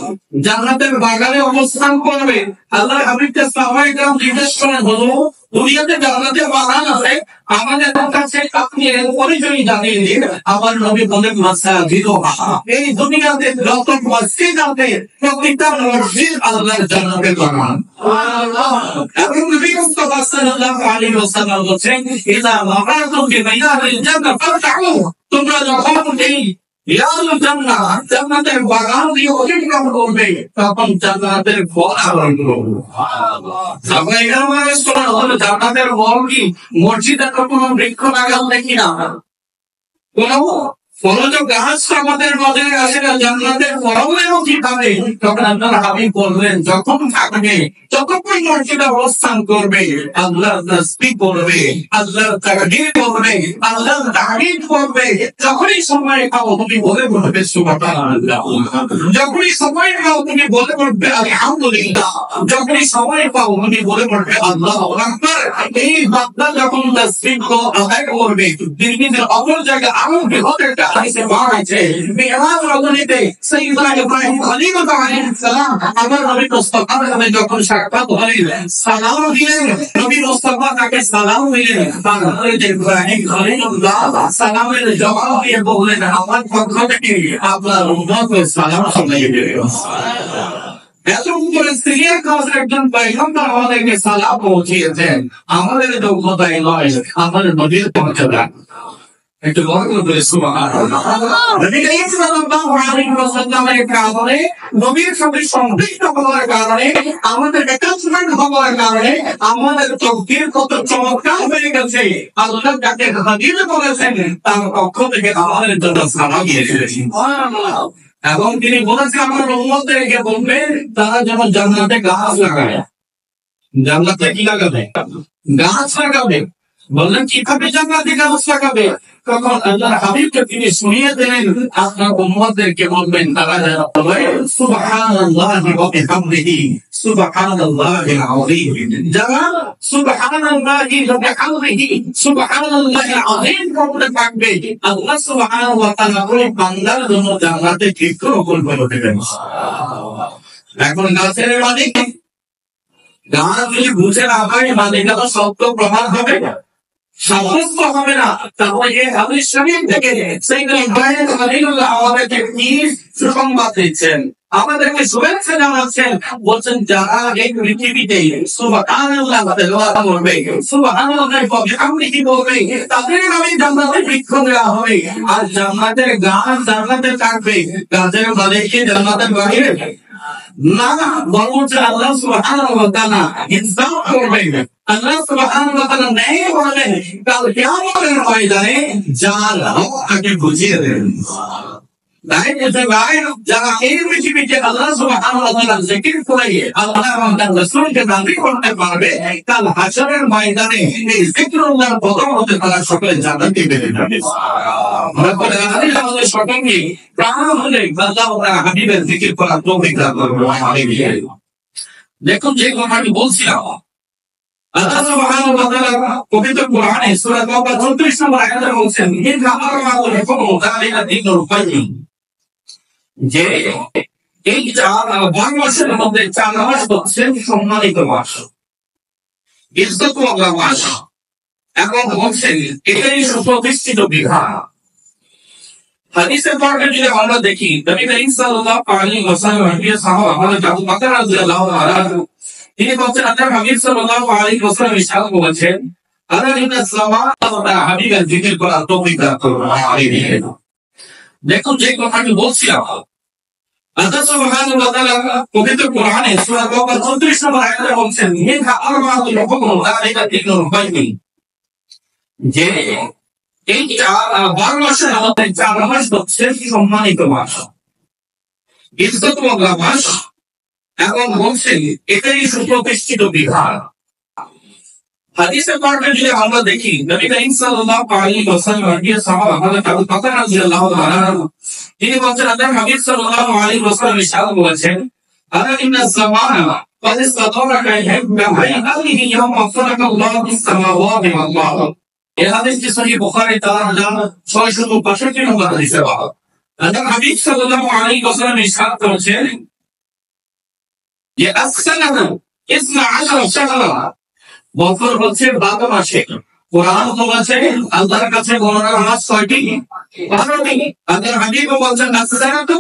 জান্নাতের বাগানে অবস্থান করবে, আল্লাহ হাবিবকে সাহাবায়ে কেরাম জিজ্ঞেস করেন, হলো দুনিয়াতে জান্নাতের বাগান আছে, আমাদের কাছে আপনি এর পরিচয় জানিয়ে দিন। আমার নবী বলেন, মাসাজিদুহা, এই দুনিয়াতে যত মসজিদ আছে প্রত্যেকটা মসজিদ আল্লাহর জান্নাতের বাগান। সুবহানাল্লাহ। এবং নবী মুস্তাফা সাল্লাল্লাহু আলাইহি ওয়াসাল্লাম বলেন, ইযা মারাতুম বিমিনারিল জান্নাহ ফারতাউ, তোমরা যখন এই জান্নাতের বাগান দিয়ে অতিক্রম করবে, তখন জান্নাতের ফল আহরণ করবে। জান্নাতের ফল কি? মসজিদে তো কোনো বৃক্ষ লাগাল দেখি না, কোন ফলজ গাছ আমাদের মাঝে আসে না, জান্নাতের ফলও কি খাবে? তখন আল্লাহর হাবিব বললেন, যখন থাকবে, যতক্ষণ মসজিদে অবস্থান করবে, আল্লাহর তাসবিহ করবে, আল্লাহর তাকবীর করবে, আল্লাহর তাহমিদ করবে, যখনই সময় পাও তুমি বলে বলবে সুবহানাল্লাহ, যখনই সময় পাও তুমি বলে বলবে আলহামদুলিল্লাহ, যখনই সময় পাও তুমি বলে বলবে আল্লাহু আকবার। এই বান্দা যখন তাসবিহ আদায় করবে, দিনের অপর জায়গায় আরো বৃহৎ একটা হাদিসে পাওয়া আছে, মিরাজ রজনীতে সাইয়্যিদুনা ইব্রাহিম খলিলুল্লাহ আলাইহিস সালাম আমার নবী মুস্তাফার সাথে যখন সাক্ষাৎ হলেন, সালাম দিলেন, নবী মুস্তাফা তাকে সালাম দিলেন, তারপরে ইব্রাহিম খলিলুল্লাহ সালামের জবাব দিয়ে বললেন, আমার পক্ষ থেকে আপনার উম্মতকে সালাম শোনাইয়ে দিলেন। সুবহানাল্লাহ। এত করে সিরিয়াল কাজের একজন পয়গম্বর আমাদেরকে সালাম পৌঁছিয়েছেন, আমাদের যোগ্যতায় নয়, আমাদের নদীর পৌঁছাবেন। একটু বড় করে সুবহানাল্লাহ। নবী করিম সাল্লাল্লাহু আলাইহি ওয়াসাল্লামের কারণে, নবীর সাথে সম্পৃক্ত হওয়ার কারণে, আমাদের অ্যাটাচমেন্ট হওয়ার কারণে আমাদের তকদীর কত চমৎকার হয়ে গেছে। আল্লাহ যাকে হাদিস বলেছেন তার পক্ষ থেকে আমাদের জন্য সালাম দিয়েছেন। সুবহানাল্লাহ। এবং তিনি বলেছেন আমার উম্মতদেরকে বলবেন তারা যেন জান্নাতে গাছ লাগায়। জান্নাতে কি লাগাবে? গাছ লাগাবে। বললেন কিভাবে জান্নাতে গাছ লাগাবে? তখন আল্লাহর হাবিবকে তিনি শুনিয়ে দিলেন আপনার উম্মতদেরকে বলবেন তারা যেন বলে সুবহানাল্লাহি ওয়া বিহামদিহি সুবহানাল্লাহিল আযীম। যারা সুবহানাল্লাহি ওয়া বিহামদিহি সুবহানাল্লাহিল আযীম বলতে থাকবে, আল্লাহ সুবহানাহু ওয়া তাআলা ওই বান্দার জন্য জান্নাতে ঠিকই করে দেবেন। এখন গাছের মালিক, গাছ যদি বুঝে না হয় মালিকটা তো সত্য প্রমাণ হবে না, সাব্যস্ত হবে না। তাহলে হাদিস শরীফ থেকে সাইয়েদনা ইব্রাহিম খলিলুল্লাহ আমাদেরকে কি সুসংবাদ দিচ্ছেন, আমাদেরকে শুভেচ্ছা জানাচ্ছেন। বলছেন যারা এই পৃথিবীতে সুবহানাল্লাহ তেলাওয়াত করবে, সুবহানাল্লাহি ওয়া বিহামদিহি বলবে, তাদের নামে জান্নাতে বৃক্ষ দেওয়া হবে। আর জান্নাতের গাছ জান্নাতে থাকবে, গাছের মালিককে জান্নাতের বাইরে না, বরঞ্চ আল্লাহ সুবহানাহু ওয়া তাআলা ইনসাফ করবেন। আল্লাহ সুবহানাহু ওয়া তাআলা ন্যায় করবেন। কাল কিয়ামতের ময়দানে যার হককে বুঝিয়ে দেবেন। তাই বলতে ভাই, যারা এই পৃথিবীতে আল্লাহ সুবহানাহু ওয়া তাআলা জিকির করে আল্লাহ এবং তার রাসূলকে দাবি করতে পারবে, কাল হাশরের ময়দানে এই জিকিরুল্লাহর বদৌলতে তারা সকলে জান্নাতে পেয়ে যাবে। রব্বুল আলামিন আমাদের সকলকে প্রাণ হলে আল্লাহ ও তার হাবিবের জিকির করার তৌফিক দান করুন। আমিন। দেখুন যে কথাটি বলছিলাম, আল্লাহ সুবহানাহু ওয়া তাআলা পবিত্র কোরআনে সূরা তাওবা 34 নম্বর আয়াতে বলছেন ইন্না আরওয়াহুল হুকুমু যালিকা দীনুল কাইয়্যিম, যে এই 12 মাসের মধ্যে 4 মাস হচ্ছে সম্মানিত মাস, ইজ্জতওয়ালা মাস, এবং বলছেন এটাই সুপ্রতিষ্ঠিত বিধান। হাদিসের পাকে যদি আমরা দেখি, নবী করিম সাল্লাল্লাহু আলাইহি ওয়াসাল্লাম এর সাহাবা হযরত আবু বকর রাদিয়াল্লাহু আনহু তিনি বলছেন আল্লাহর হাবিব সাল্লাল্লাহু আলাইহি ওয়াসাল্লাম ইরশাদ করেছেন আলা ইন্নাস সামাওয়াতি ওয়া হাবিবের জিকির করার তৌফিক দান করুন। আমিন। দেখুন যে কথাটি বলছিলাম, আল্লাহ সুবহানাহু ওয়া তাআলা পবিত্র কোরআনে সূরা তাওবা 34 নম্বর আয়াতে বলছেন মিনহা আরবাতুল হুকুম যালিকা দীনুল কাইয়্যিম, যে এই 12 মাসের মধ্যে 4 মাস হচ্ছে সম্মানিত মাস, ইজ্জতওয়ালা মাস, এবং বলছেন এটাই সুপ্রতিষ্ঠিত বিধান। হাদিসের পাকে যদি আমরা দেখি, নবী করিম সাল্লাল্লাহু আলাইহি ওয়াসাল্লাম এর সাহাবা হযরত আবু বকর রাদিয়াল্লাহু আনহু তিনি বলছেন আল্লাহর হাবিব সাল্লাল্লাহু আলাইহি ওয়াসাল্লাম ইরশাদ করেছেন আলা ইন্নাস জামানা قد استطرق هذه يوم خلق الله السماوات والارض। এই হাদিসটি সহিহ বুখারী 4662 নম্বর হাদিসে পাওয়া। আল্লাহর হাবিব সাল্লাল্লাহু আলাইহি ওয়াসাল্লাম ইরশাদ করেছেন যে আসসালামু 12 শাহরা, বছর হচ্ছে 12 মাসে। কোরআন বলেছে আল্লাহর কাছে গণনার মাস কয়টি? 12টি। আল্লাহর হাবিব বলেছেন আসসালাতু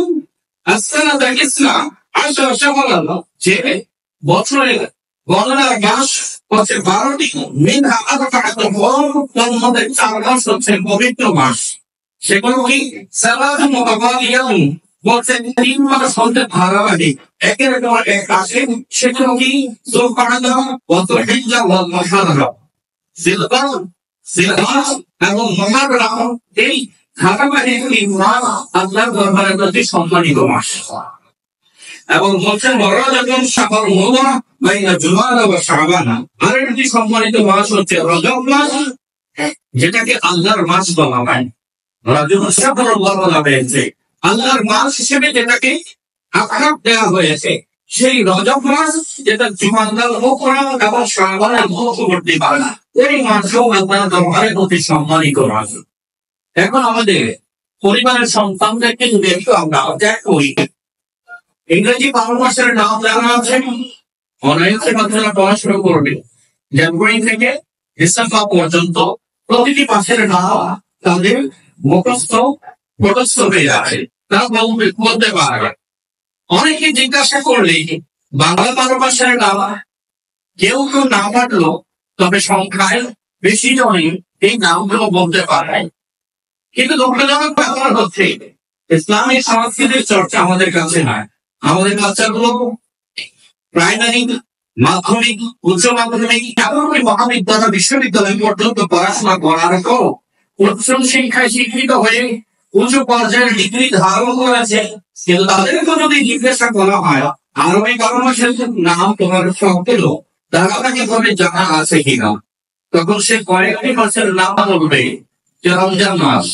ইসলাম 10 শাহরা, যে বছরের গণনার মাস হচ্ছে 12টি। মিনহা আরবাআতুল হুরুম, তার মধ্যে 4 মাস হচ্ছে পবিত্র মাস। সেগুলো কি? সালাতু মুতাওয়ালিয়াতুন, বলছেন 3 মাস হচ্ছে ধারাবাহিক, একের পর এক আসে। সেগুলো কি? যুলকাদা ওয়া যুলহিজ্জা ওয়া মুহররম, জিলহজ এবং মুহররম, এই ধারাবাহিক 3 মাস আল্লাহর দরবারে অতি সম্মানিত মাস। এবং বলছেন রজব শাহর মুবারক বাইনা জুমাদা ওয়া শাবান, আরেকটি সম্মানিত মাস হচ্ছে রজব মাস, যেটাকে আল্লাহর মাস বলা হয়। রজব শাহরুল্লাহ বলা হয়েছে, আল্লাহর মাস হিসেবে যেটাকে আখ্যাত দেওয়া হয়েছে, সেই রজব মাস যেটা জুমাদার মুবারক এবং শাবানের মধ্যবর্তী মাস, এই মাসও আল্লাহর দরবারে অতি সম্মানিত মাস। এখন আমাদের পরিবারের সন্তানদেরকে যদি একটু আমরা করি, ইংরেজি 12 মাসের নাম জানা আছে, অনায়াসে বাচ্চারা পড়াশোনা করবে। জানুয়ারি থেকে ডিসেম্বর পর্যন্ত প্রতিটি মাসের নাম তাদের মুখস্থ হয়ে যাবে, তারা বলতে পারবে। অনেকে জিজ্ঞাসা করলে বাংলা 12 মাসের নাম কেউ কেউ না পারলো, তবে সংখ্যায় বেশি জনই এই নামগুলো বলতে পারে। কিন্তু দুঃখজনক ব্যাপার হচ্ছে ইসলামিক সংস্কৃতির চর্চা আমাদের কাছে নয়। আমাদের বাচ্চাগুলো প্রাইমারি, মাধ্যমিক, উচ্চ মাধ্যমিক, এমনকি মহাবিদ্যালয়, বিশ্ববিদ্যালয় পর্যন্ত পড়াশোনা করার পর উচ্চ শিক্ষায় শিক্ষিত হয়ে উচ্চ পর্যায়ের ডিগ্রি ধারণ করেছে, কিন্তু তাদেরকে যদি জিজ্ঞাসা করা হয় আরবি 12 মাসের নাম তোমার সব পেল ধারাবাহিক ভাবে জানা আছে কিনা, তখন সে কয়েকটি মাসের নাম বলবে। যে রমজান মাস,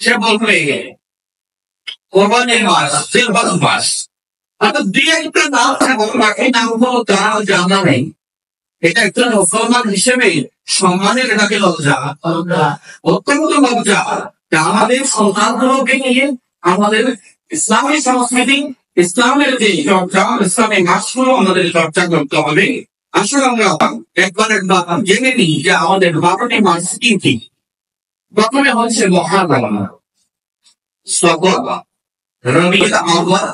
সে বলবে কোরবানির মাস, জিলহজ মাস। অর্থাৎ দুই একটা নাম থাকবে, বাকি নামগুলো তার জানা নেই। এটা একজন মুসলমান হিসেবে সম্মানের, এটাকে লজ্জা, অত্যন্ত লজ্জা। আমাদের সন্তানগুলোকে নিয়ে আমাদের ইসলামী সংস্কৃতি, ইসলামের যে চর্চা, ইসলামী মাসগুলো আমাদের চর্চা করতে হবে। আসলে আমরা একবার জেনে নিই যে আমাদের 12টি মাস কি কি। প্রথমে হচ্ছে মহারম, সফর, রবিউল আউয়াল,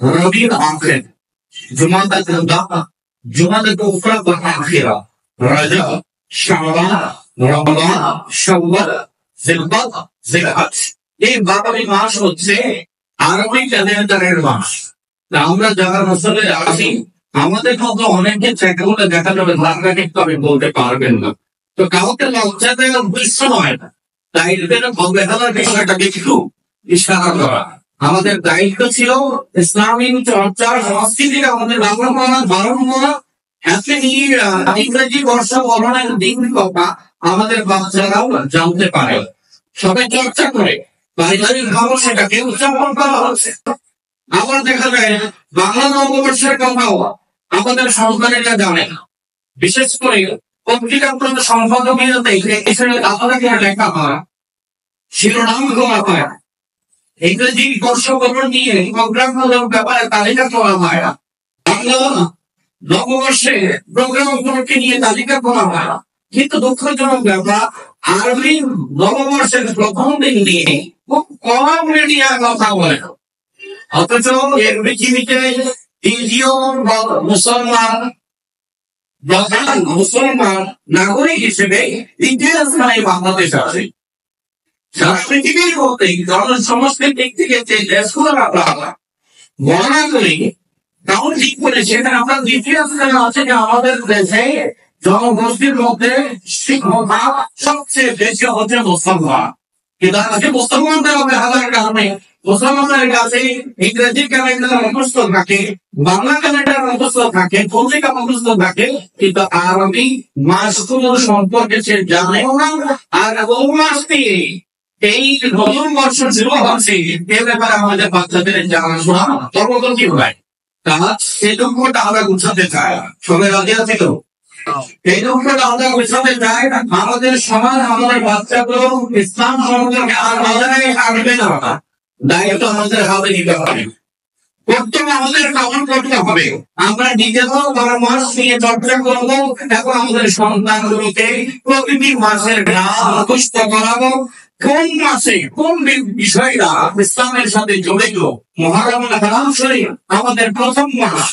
রবিউল আখির, জুমাদাল উলা, জুমাদাল উখরা ওয়া আখিরা, রজব, শাবান, রমজান, শাওয়াল, জিলকদ, জিলহজ। এই 12টি মাস হচ্ছে আরবি ক্যালেন্ডারের মাস। আমরা যারা মুসলিম আছি, আমাদের মতো অনেকে চেকগুলো দেখা যাবে তবে বলতে পারবেন না। তো কাউকে লজ্জা দেওয়ার উদ্দেশ্য নয়, তাই অবহেলার বিষয়টাকে একটু ইশারা করা। আমাদের দায়িত্ব ছিল ইসলামিক চর্চা, সংস্কৃতিকে আমাদের ব্যবহার করা, ধারণ করা। ইংরেজি বর্ষ বলনের দিন কথা আমাদের বাচ্চারাও জানতে পারে, সবাই চর্চা করে পারিবারিক খবর সেটাকে উদযাপন করা হচ্ছে। আবার দেখা যায় বাংলা নববর্ষের কথাও আমাদের সন্তানেরা জানে না। বিশেষ করে পত্রিকা সম্পাদকীয়তে আপনাকে লেখা হয়, শিরোনাম করা হয়, ইংরেজি বর্ষবরণ নিয়ে প্রোগ্রামগুলোর ব্যাপারে তালিকা করা হয়। বাংলা নববর্ষে প্রোগ্রামগুলোকে নিয়ে তালিকা করা হয়। কিন্তু দুঃখজনক ব্যাপার, আরবি নববর্ষের প্রথম দিন নিয়ে খুব কম মিডিয়া কথা বলে। অথচ এর পৃথিবীতে দ্বিতীয় মুসলমান প্রধান মুসলমান নাগরিক হিসেবে দ্বিতীয় স্থানে বাংলাদেশ আছে। সারা পৃথিবীর মধ্যে জনসমষ্টির দিক থেকে যে দেশগুলো আমরা গণনা করি, তাও ঠিক করে সেখানে আমরা দ্বিতীয় স্থানে আছে। যে আমাদের দেশে জনগোষ্ঠীর মধ্যে শিক্ষা সবচেয়ে বেশি হচ্ছে মুসলমান। কিন্তু আজকে মুসলমানদের অবহেলার কারণে মুসলমানদের কাছে ইংরেজি ক্যালেন্ডার মুখস্থ থাকে, বাংলা ক্যালেন্ডার মুখস্থ থাকে, পত্রিকা মুখস্থ থাকে, কিন্তু আরবি মাসগুলো সম্পর্কে সে জানেও না। আর ওই মাসটি এই নতুন বর্ষ শুরু হচ্ছে, এ ব্যাপারে আমাদের বাচ্চাদের জানাশোনা তর্কতর্ক কি হয়, তা সেই দুঃখটা আমরা গুছাতে চাই। সবাই রাজি আছে তো? এই দুঃখটা আমরা গুছাতে চাই। আমাদের সমাজ, আমাদের বাচ্চাগুলো ইসলাম সম্পর্কে আর বাজারে আসবে না, দায়িত্ব আমাদের হাতে নিতে হবে। প্রথমে আমাদের কামন করতে হবে, আমরা নিজেরাও পরামর্শ নিয়ে চর্চা করবো এবং আমাদের সন্তানগুলোকে প্রতিটি মাসের নাম মুখস্থ করাবো। কোন মাসে কোন বিষয়টা ইসলামের সাথে জড়িত। মুহররম হারাম শরীফ আমাদের প্রথম মাস,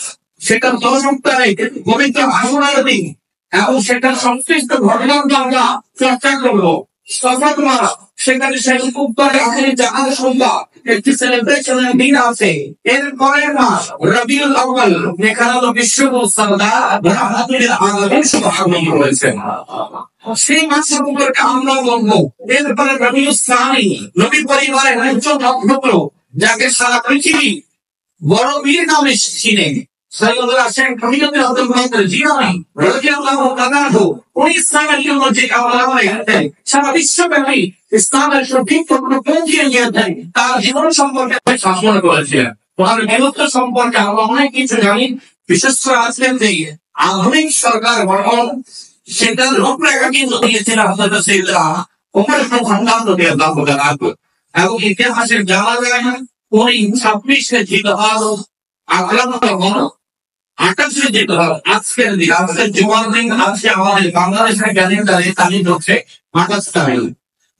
সেটা 10 তারিখ পবিত্র আশুরার দিন, এবং সেটার সংশ্লিষ্ট ঘটনাগুলো আমরা চর্চা করবো। সফর মাস, সেখানে শেষ উত্তরে আখেরি জাহাজ সন্ধ্যা একটি সেলিব্রেশনের দিন আছে। এর পরের মাস রবিউল আউয়াল, এখানে হলো বিশ্ব মুসলমান রাহমাতুল আলামিন সুবহানাহু হয়েছে। সেই মাস সম্পর্কে আমরা বলবো। এরপরে রবিউল সানি, নবী পরিবারের একজন নক্ষত্র, যাকে সারা পৃথিবী বড় বীর নামে চিনে। সারা বিশ্বব্যাপী ইসলামের সঠিক পৌঁছিয়ে নিয়েছেন, তার জীবন সম্পর্কে শাসন করেছিলেন। তার বীরত্ব সম্পর্কে আমরা অনেক কিছু জানি। বিশেষ করে আজকের যে আধুনিক সরকার গঠন, সেটার রূপরেখা কিন্তু দিয়েছিল হযরত সাইয়েদনা ওমর ইবনে খাত্তাব রাদিয়াল্লাহু তাআলা। এবং ইতিহাসের জানা যায় না উনি 26 জিলহজ আক্রান্ত হন, 28 জিলহজ আজকের দিন, আজকের জুমার দিন। আজকে আমাদের বাংলাদেশের ক্যালেন্ডারে তারিখ হচ্ছে 28 তারিখ।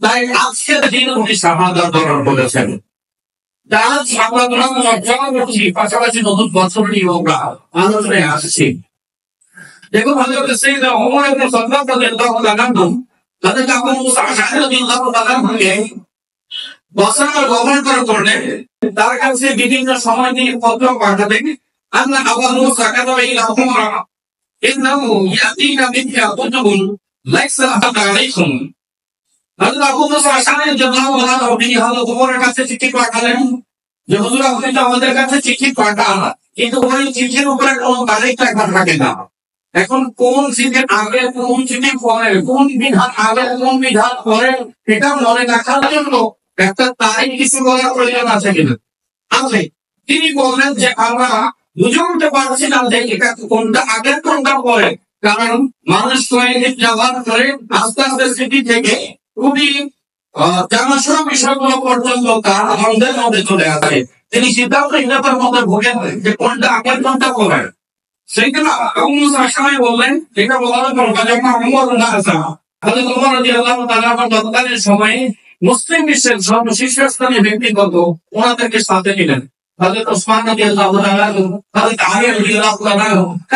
তাই আজকের দিন উনি শাহাদাত বরণ করেছেন। তার আমরা চর্চা করছি, পাশাপাশি নতুন বছর নিয়ে আমরা আলোচনায় আসছি। দেখুন হযরত সাইয়েদনা ওমর ইবনে খাত্তাব রাদিয়াল্লাহু তাআলা আনহু তাদেরকে আবু মুসা আশআরী রাদিয়াল্লাহু তাআলা আনহুকে বসরার গভর্নর করলেন। তার কাছে বিভিন্ন সময় নিয়ে পত্র পাঠাতেন। আন্না আবু মুসা কাতাবা ইলা ওমর ইন্নাহু ইয়াতিনা বিকা কুতুবুন লাইসা আলাইকুম। হযরত আবু মুসা আশআরী রাদিয়াল্লাহু তাআলা তিনি হযরত ওমরের কাছে চিঠি পাঠালেন যে হুজুর আপনি তো আমাদের কাছে চিঠি পাঠান, কিন্তু ওই চিঠির উপরে কোনো তারিখ লেখা থাকে না। এখন কোন চিঠির আগে কোন চিঠি পরে, কোন বিধান আগে কোন বিধান পরে, এটা মনে রাখার জন্য একটা তারিখ কিছু বলার প্রয়োজন আছে কিনা? আছে। তিনি বললেন যে আমরা বুঝে উঠতে পারছি না যে এটা কোনটা আগে কোনটা পরে, কারণ মানুষ যাওয়ার পরে আস্তে আস্তে স্মৃতি থেকে খুবই জানাশোনা বিষয়গুলো পর্যন্ত তার আনন্দের মধ্যে চলে আসে। তিনি সিদ্ধান্তহীনতার মধ্যে ভোগেন যে কোনটা আগে কোনটা পরে। সেইখানে আবু মুসা আশআরী বললেন এটা বলার পর যখন ওমর হযরত ওমর রাদিয়াল্লাহু তাআলা তৎকালীন সময়ে মুসলিম বিশ্বের শীর্ষস্থানীয় ব্যক্তিগত ওনাদেরকে সাথে নিলেন। হযরত ওসমান রাদিয়াল্লাহু তাআলা, হযরত আলী রাদিয়াল্লাহু তাআলা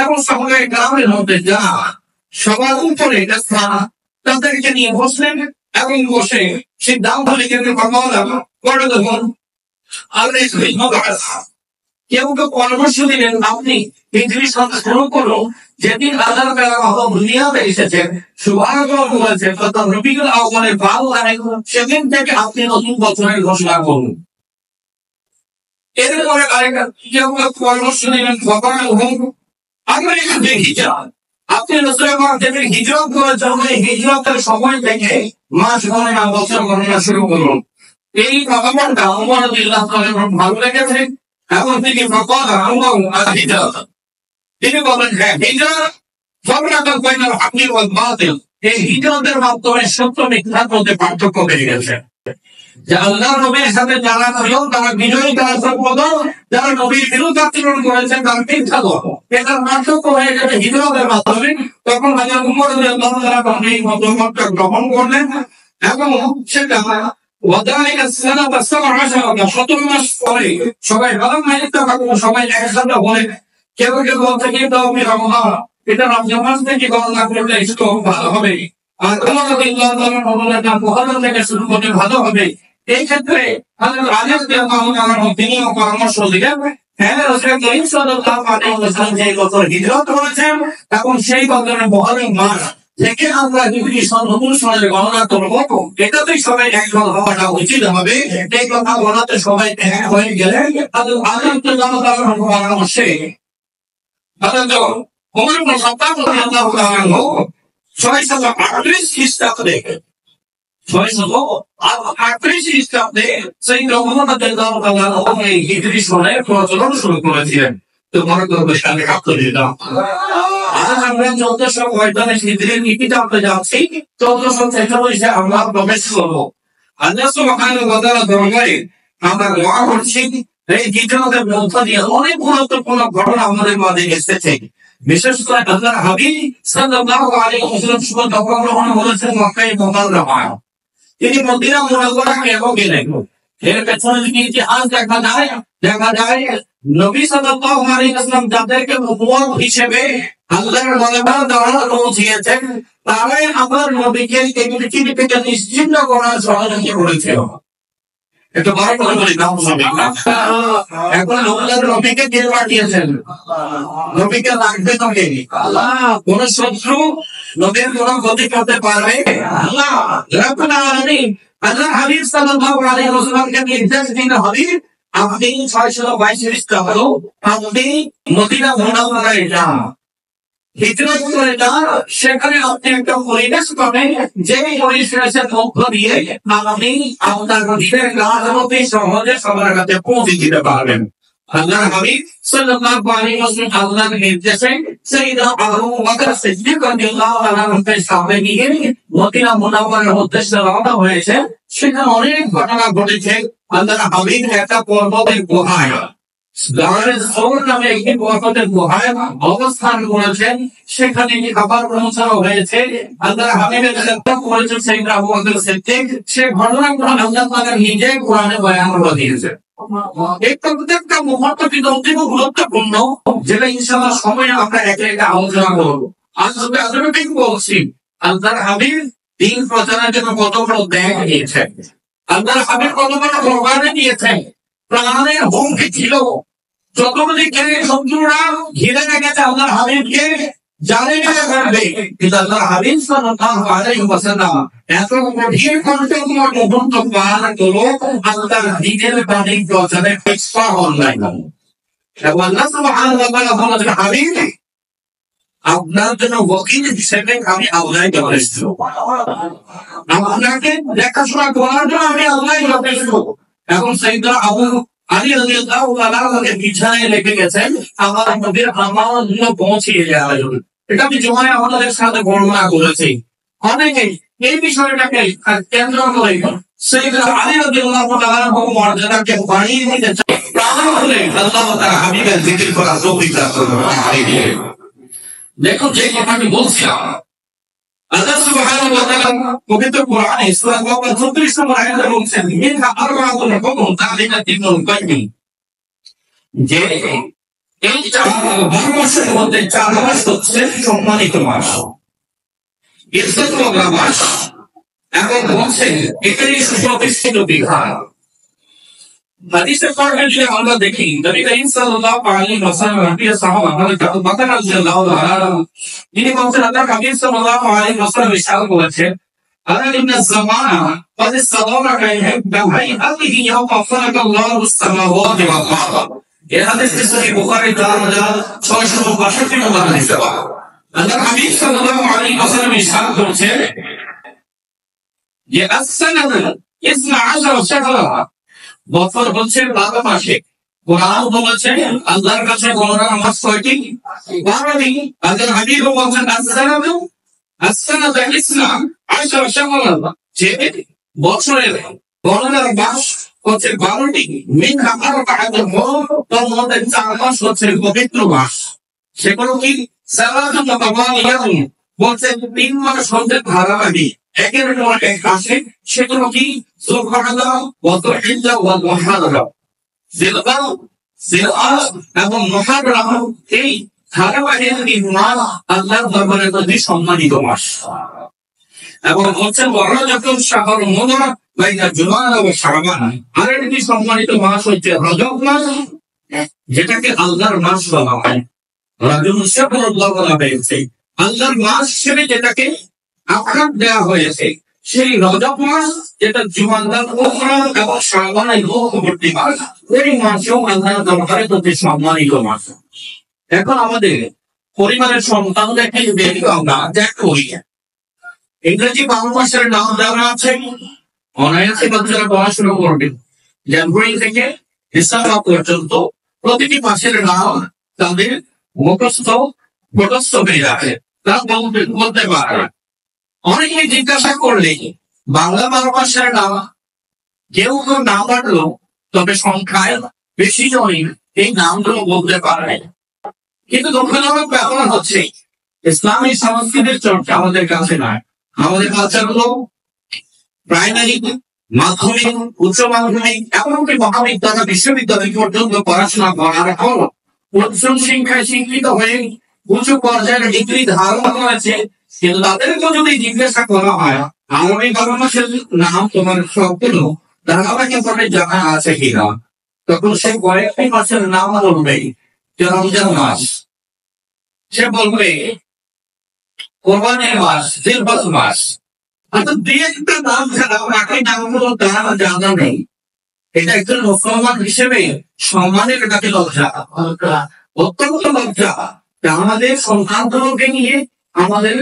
এবং সাহাবায়ে কেরামের মধ্যে যা সবার উপরে স্থান, তাদেরকে নিয়ে বসলেন এবং বসে সিদ্ধান্ত লিখে করে দেবেন। কেউ কেউ পরামর্শ দিলেন আপনি পৃথিবীর সাথে শুরু করুন যেদিন আল্লাহ তাআলা দুনিয়াতে এসেছেন, সুবহানাল্লাহ বলেছেন তথা রবিউল আউয়ালের 12 তারিখ, সেদিন থেকে আপনি নতুন বছরের ঘোষণা করুন। এরপরে আরেকটা কেউ কেউ পরামর্শ দিলেন আমরা এখানে দেখি যান আপনি রাসূলুল্লাহ যেদিন হিজরত করেছেন হিজরতের সময় থেকে মাস গণনা বছর গণনা শুরু করুন। এই মতামতটা ওমর রাদিয়াল্লাহু তাআলা ভালো লেগেছে এবং তিনি তিনি বলেন হ্যাঁ হিজরত ফাররাকা বাইনাল হাক্কি ওয়াল বাতিল, এই হিজরতের মাধ্যমে সত্য মিথ্যার মধ্যে পার্থক্য বেড়ে গেছে। যে আল্লাহ নবীর সাথে যারা ছিল তারা বিজয়ী, তারা সম্পদ, যারা নবীর বিরুদ্ধে আচরণ করেছেন তারা মিথ্যা লোক। এটার পার্থক্য হয়ে গেছে হিজরতের মাধ্যমে। তখন হযরত ওমর রাদিয়াল্লাহু তাআলা এই মতামতটা গ্রহণ করলেন এবং সেটা 17 মাস পরে সবাই সবাই একসাথে বলে কেউ কেউ বলতে গিয়ে এটা রমজান মাস থেকে গণনা করলে একটু ভালো হবে, আর থেকে শুরু করলে ভালো হবে। এই ক্ষেত্রে তিনিও পরামর্শ দিলেন হ্যাঁ যে বছর হিজরত করেছেন এবং সেই বছরের মহরম মাস থেকে আমরা নতুন সনের গণনা করবো, এটাতেই সবাই একদল হওয়াটা উচিত হবে। এই কথা বলাতে সবাই এক হয়ে গেলেন। পরামর্শে খ্রিস্টাব্দে প্রচলন শুরু করেছিলেন। তো মনে করবো সাথে কাপ্ত দিতাম। আজ আমরা 1445 হিজরির নীতি জানতে যাচ্ছি, 1446 আমরা প্রবেশ করবো। আল্লাহ সুবহানাহু ওয়া তাআলা দরবারে আমরা দোয়া করছি এই হিজরতের মধ্য দিয়ে অনেক গুরুত্বপূর্ণ ঘটনা আমাদের মাঝে এসেছে। বিশেষ করে আল্লাহর হাবিব সাল্লাল্লাহু আলাইহি ওয়াসাল্লাম যখন বলেছেন মক্কায় মুকাররমা, তিনি মদিনা মুনাওয়ারায় গেলেন। এর পেছনে যদি ইতিহাস দেখা যায় নবী সাল্লাল্লাহু আলাইহি ওয়াসাল্লাম যাদেরকে নবুয়ত হিসেবে আল্লাহর দরবারে দাওয়াত পৌঁছিয়েছেন, তারাই আমার নবীকে এই পৃথিবী থেকে নিশ্চিহ্ন করার সহযোগিতা করেছিল। একটু বড় করে বলি এখন আল্লাহর নবীকে কে পাঠিয়েছেন? নবীকে লাগবে তো কে? কোন শত্রু নবীর কোন ক্ষতি করতে পারবে? আল্লাহ রাব্বুল আলামিন আল্লাহ হাবিব সাল্লাল্লাহু আলাইহি ওয়াসাল্লামকে নির্দেশ দিন হাবিব আপনি 622 খ্রিস্টাব্দে আপনি মদিনা মুনাওয়ারায় যান, হিজরত করে যান। সেখানে আপনি একটা পরিবেশ পাবেন, যে পরিবেশের মধ্য দিয়ে আপনি আপনার নিজের কাজকে সহজে সবার কাছে পৌঁছে দিতে পারবেন। আল্লাহর হাবিব সাল্লাল্লাহু আলাইহি ওয়াসাল্লাম আল্লাহর নির্দেশে সাইয়েদনা আবু বকর সিদ্দিক রাদিয়াল্লাহু তাআলা আনহুকে সাথে নিয়ে মদিনা মুনাওয়ারার উদ্দেশ্যে রওনা হয়েছে। সেখানে অনেক ঘটনা ঘটেছে। আল্লাহর হাবিব একটা পর্বতের গুহায় নামে একটি বরকতের গুহায় অবস্থান করেছেন, সেখানে খাবার পৌঁছানো হয়েছে। আল্লাহ হাবিবের করেছেন সাইয়েদনা আবু বকর সিদ্দিক, সে ঘটনাগুলো আল্লাহ তাআলা নিজে কোরআনে বয়ান করে দিয়েছেন। এই প্রত্যেকটা মুহূর্ত কিন্তু অত্যন্ত গুরুত্বপূর্ণ, যেটা ইনশাআল্লাহ সময় আমরা একে একে আলোচনা করবো। আজ আমি ঠিক বলছি, আল্লাহর হাবিব দিন প্রচারের জন্য কত বড় ত্যাগ দিয়েছেন, আল্লাহর হাবিব কত বড় কোরবানি দিয়েছেন, প্রাণের হুমকি ছিল। চতুর্দিকে শত্রুরা ঘিরে রেখেছে আল্লাহর হাবিবকে, জানে মেরে ফেলবে, কিন্তু আল্লাহর হাবিব সাল্লাল্লাহু আলাইহি ওয়াসাল্লাম এত কঠিন পর্যন্ত পার করলো আল্লাহর দ্বীনের বাণী প্রচারে পিছপা হন নাই। এবং আল্লাহ সুবহানাহু ওয়া তাআলা বলেছেন, হাবিব আপনার জন্য ওয়াকিল হিসেবে আমি আল্লাহ যথেষ্ট, আপনাকে দেখাশোনা করার জন্য আমি আল্লাহ যথেষ্ট। এখন সাইয়েদনা আবু আলী রাদিয়াল্লাহু তাআলা বিছানায় রেখে গেছেন, আমার নবীর আমার জন্য পৌঁছিয়ে যাওয়ার জন্য। এটা আমি জমায় আমাদের সাথে বর্ণনা করেছি। অনেকেই এই বিষয়টাকে কেন্দ্র করে সাইয়েদনা আলী রাদিয়াল্লাহু তাআলার মর্যাদাকে বাড়িয়ে দিতে চান, তাহলে আল্লাহ তাআলা হাবিবের জিকির করার তৌফিক দান করুন। দেখো যে কথা আমি বলছিলাম, আল্লাহ সুবহানাহু ওয়া তাআলা পবিত্র কোরআনে সূরা বাকারা 34 নম্বর আয়াতে বলছেন, মিনহা আরবাআতুন হুকুম যালিকা দীনুল কাইয়িম, যে এই 12 মাসের মধ্যে 4 মাস হচ্ছে সম্মানিত মাস, ইজ্জতওয়ালা মাস, এবং বলছেন এটাই সুপ্রতিষ্ঠিত বিধান। হাদিসের পড়ে যে আমরা দেখি নবী করিম সাল্লাল্লাহু আলাইহি ওয়াসাল্লাম রাবিয়া সাহাবা আবু বকর রাদিয়াল্লাহু তাআলা তিনি বলেন, আল্লাহ নবী সাল্লাল্লাহু আলাইহি ওয়াসাল্লাম ইরশাদ করেছেন, আলা ইন্না যামানা ক্বাদ সাদারাকা বিহাইআতিহি ইয়াওমা খালাকাল্লাহু আস-সামাওয়াতি ওয়াল আরদ। এই হাদিসটি সহিহ বুখারী 4662 নম্বর হাদিস। আল্লাহ নবী সাল্লাল্লাহু আলাইহি ওয়াসাল্লাম ইরশাদ করেছেন যে as-সানাতু 12 শাহরা, বছর হচ্ছে 12 মাসে। কোরআন বলেছে আল্লাহর কাছে গণনা নামাজ কয়টি? 12টি। আল্লাহর হাবিব বলেছেন as-sanatu 12 শাহরা, যে বছরের গণনার মাস হচ্ছে 12টি। মিনহা আরবাআতুন হুরুম, তার মধ্যে 4 মাস হচ্ছে পবিত্র মাস। সেগুলো কি? সালাতুন মুতাওয়ালিয়াতুন, বলছে 3 মাস হচ্ছে ধারাবাহিক, একের পর এক আসে। সেগুলো কি? যুলকাদা ওয়া যুলহিজ্জা ওয়া মুহাররম, জিলকাদ এবং মুহাররম, এই ধারাবাহিক 3 মাস আল্লাহর দরবারে অতি সম্মানিত মাস। এবং বলছেন রজবুল শাহরুল মুবারাক বাইনা জুমাদা ওয়া শাবান, আরেকটি সম্মানিত মাস হচ্ছে রজব মাস, যেটাকে আল্লাহর মাস বলা হয়। রজবুল শাহরুল্লাহ বলা হয়েছে আল্লাহর মাস হিসেবে, যেটাকে আখ্যাত দেওয়া হয়েছে সেই রজব মাস, যেটা জুমাদার মুহররম এবং শাবানের মধ্যবর্তী মাস, এই মাসেও আল্লাহর দরবারে অতি সম্মানিত মাস। এখন আমাদের পরিবারের সন্তানদেরকে বেশি আমরা ত্যাগ করি। ইংরেজি 12 মাসের নাম দেওয়া আছে, অনায়াসে বাচ্চারা পড়াশোনা করবে। জানুয়ারি থেকে ডিসেম্বর পর্যন্ত প্রতিটি মাসের নাম তাদের মুখস্থ হয়ে যাবে, তারা বলতে পারে। অনেকে জিজ্ঞাসা করলে বাংলা 12 মাসের নাম কেউ কেউ নাম পারলো, তবে সংখ্যায় বেশি জনই এই নামগুলো বলতে পারে। কিন্তু দুঃখজনক ব্যাপার হচ্ছে ইসলামী সংস্কৃতির চর্চা আমাদের কাছে নয়। আমাদের বাচ্চাগুলো প্রাইমারি, মাধ্যমিক, উচ্চ মাধ্যমিক, এমনকি মহাবিদ্যালয়, বিশ্ববিদ্যালয় পর্যন্ত পড়াশোনা করার পর উচ্চ শিক্ষায় শিক্ষিত হয়ে উঁচু পর্যায়ের ডিগ্রি ধারণ করেছে, কিন্তু তাদেরকে যদি জিজ্ঞাসা করা হয় আগামী 12 মাসের নাম তোমার সবগুলো ধারাবাহিকভাবে জানা আছে কিনা, তখন সে কয়েকটি মাসের নাম বলবে। যে রমজান মাস, সে বলবে কোরবানির মাস, জিলহজ মাস, অর্থাৎ দুই একটা নাম ছাড়া বাকি নামগুলো তার জানা নেই। এটা একজন মুসলমান হিসেবে সম্মানের কাছে লজ্জা, অত্যন্ত লজ্জা। আমাদের সন্তানগুলোকে নিয়ে আমাদের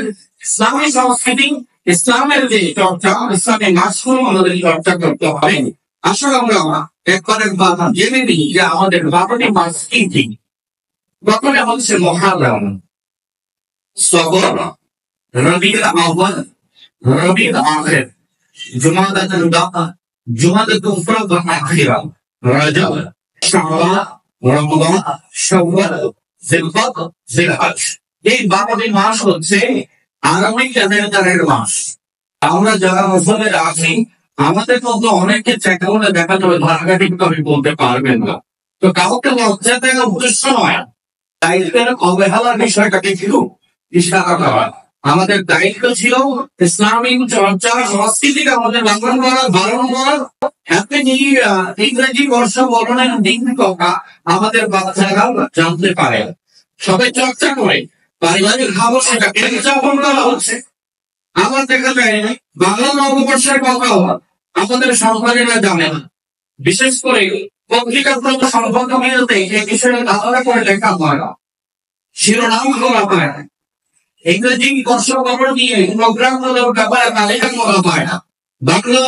ইসলামী সংস্কৃতি, ইসলামের যে চর্চা, ইসলামী মাসগুলো আমাদের চর্চা করতে হবে। আসলে আমরা একবার জেনে নিই যে আমাদের 12টি মাস কি কি। প্রথমে হচ্ছে মুহররম, সফর, রবিউল আউয়াল, রবিউল আখির, জুমাদাতুল উলা, জুমাদাতুল উখরা ওয়া আখিরা, রজব, শাবান, রমজান, শাওয়াল, জিলকদ, জিলহজ। এই 12টি মাস হচ্ছে আগামী ক্যালেন্ডারের মাস। আমরা যারা মুসলমান আছি আমাদের মধ্যে অনেককে চেক করে দেখা যাবে ধারাঘাটি কিন্তু আপনি বলতে পারবেন না। তো কাউকে লজ্জা দেওয়ার উদ্দেশ্য নয়, দায়িত্বের অবহেলার বিষয়টাকে কিন্তু ইশারা করা। আমাদের দায়িত্ব ছিল ইসলামিক চর্চা সংস্কৃতিকে আমাদের লালন করা, ধারণ করা। হ্যাপি নিউ ইয়ার, ইংরেজি বর্ষ বরণের দিন কথা আমাদের বাচ্চারা জানতে পারে, সবাই চর্চা করে। পারিবারিক খাবার সেটাকে উদযাপন করা হচ্ছে। আমার দেখা যায় বাংলা নববর্ষের কথাও আমাদের সন্তানেরা জানে না। বিশেষ করে পত্রিকাগত সংবাদগুলোতে এই বিষয়ে আলাদা করে লেখা হয় না, শিরোনাম করা হয় না, ইংরেজি বর্ষবরণ নিয়ে প্রোগ্রামগুলোর ব্যাপারে তালিকা করা হয় না, বাংলা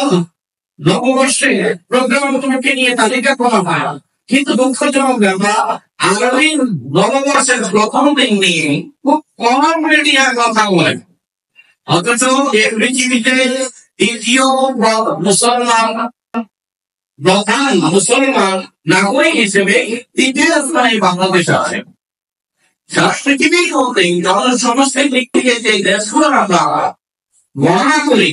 নববর্ষে প্রোগ্রামগুলোকে নিয়ে তালিকা করা হয় না। কিন্তু দুঃখজনক ব্যাপার, আগামী নববর্ষের প্রথম দিন নিয়ে খুব কম মিডিয়া কথা বলে। অথচ এই পৃথিবীতে দ্বিতীয় প্রধান মুসলমান নাগরিক হিসেবে তৃতীয় স্থানে বাংলাদেশ আছে। সারা পৃথিবীর মধ্যে জনসমস্যার দিক থেকে যে দেশগুলো আমরা গণনা করি,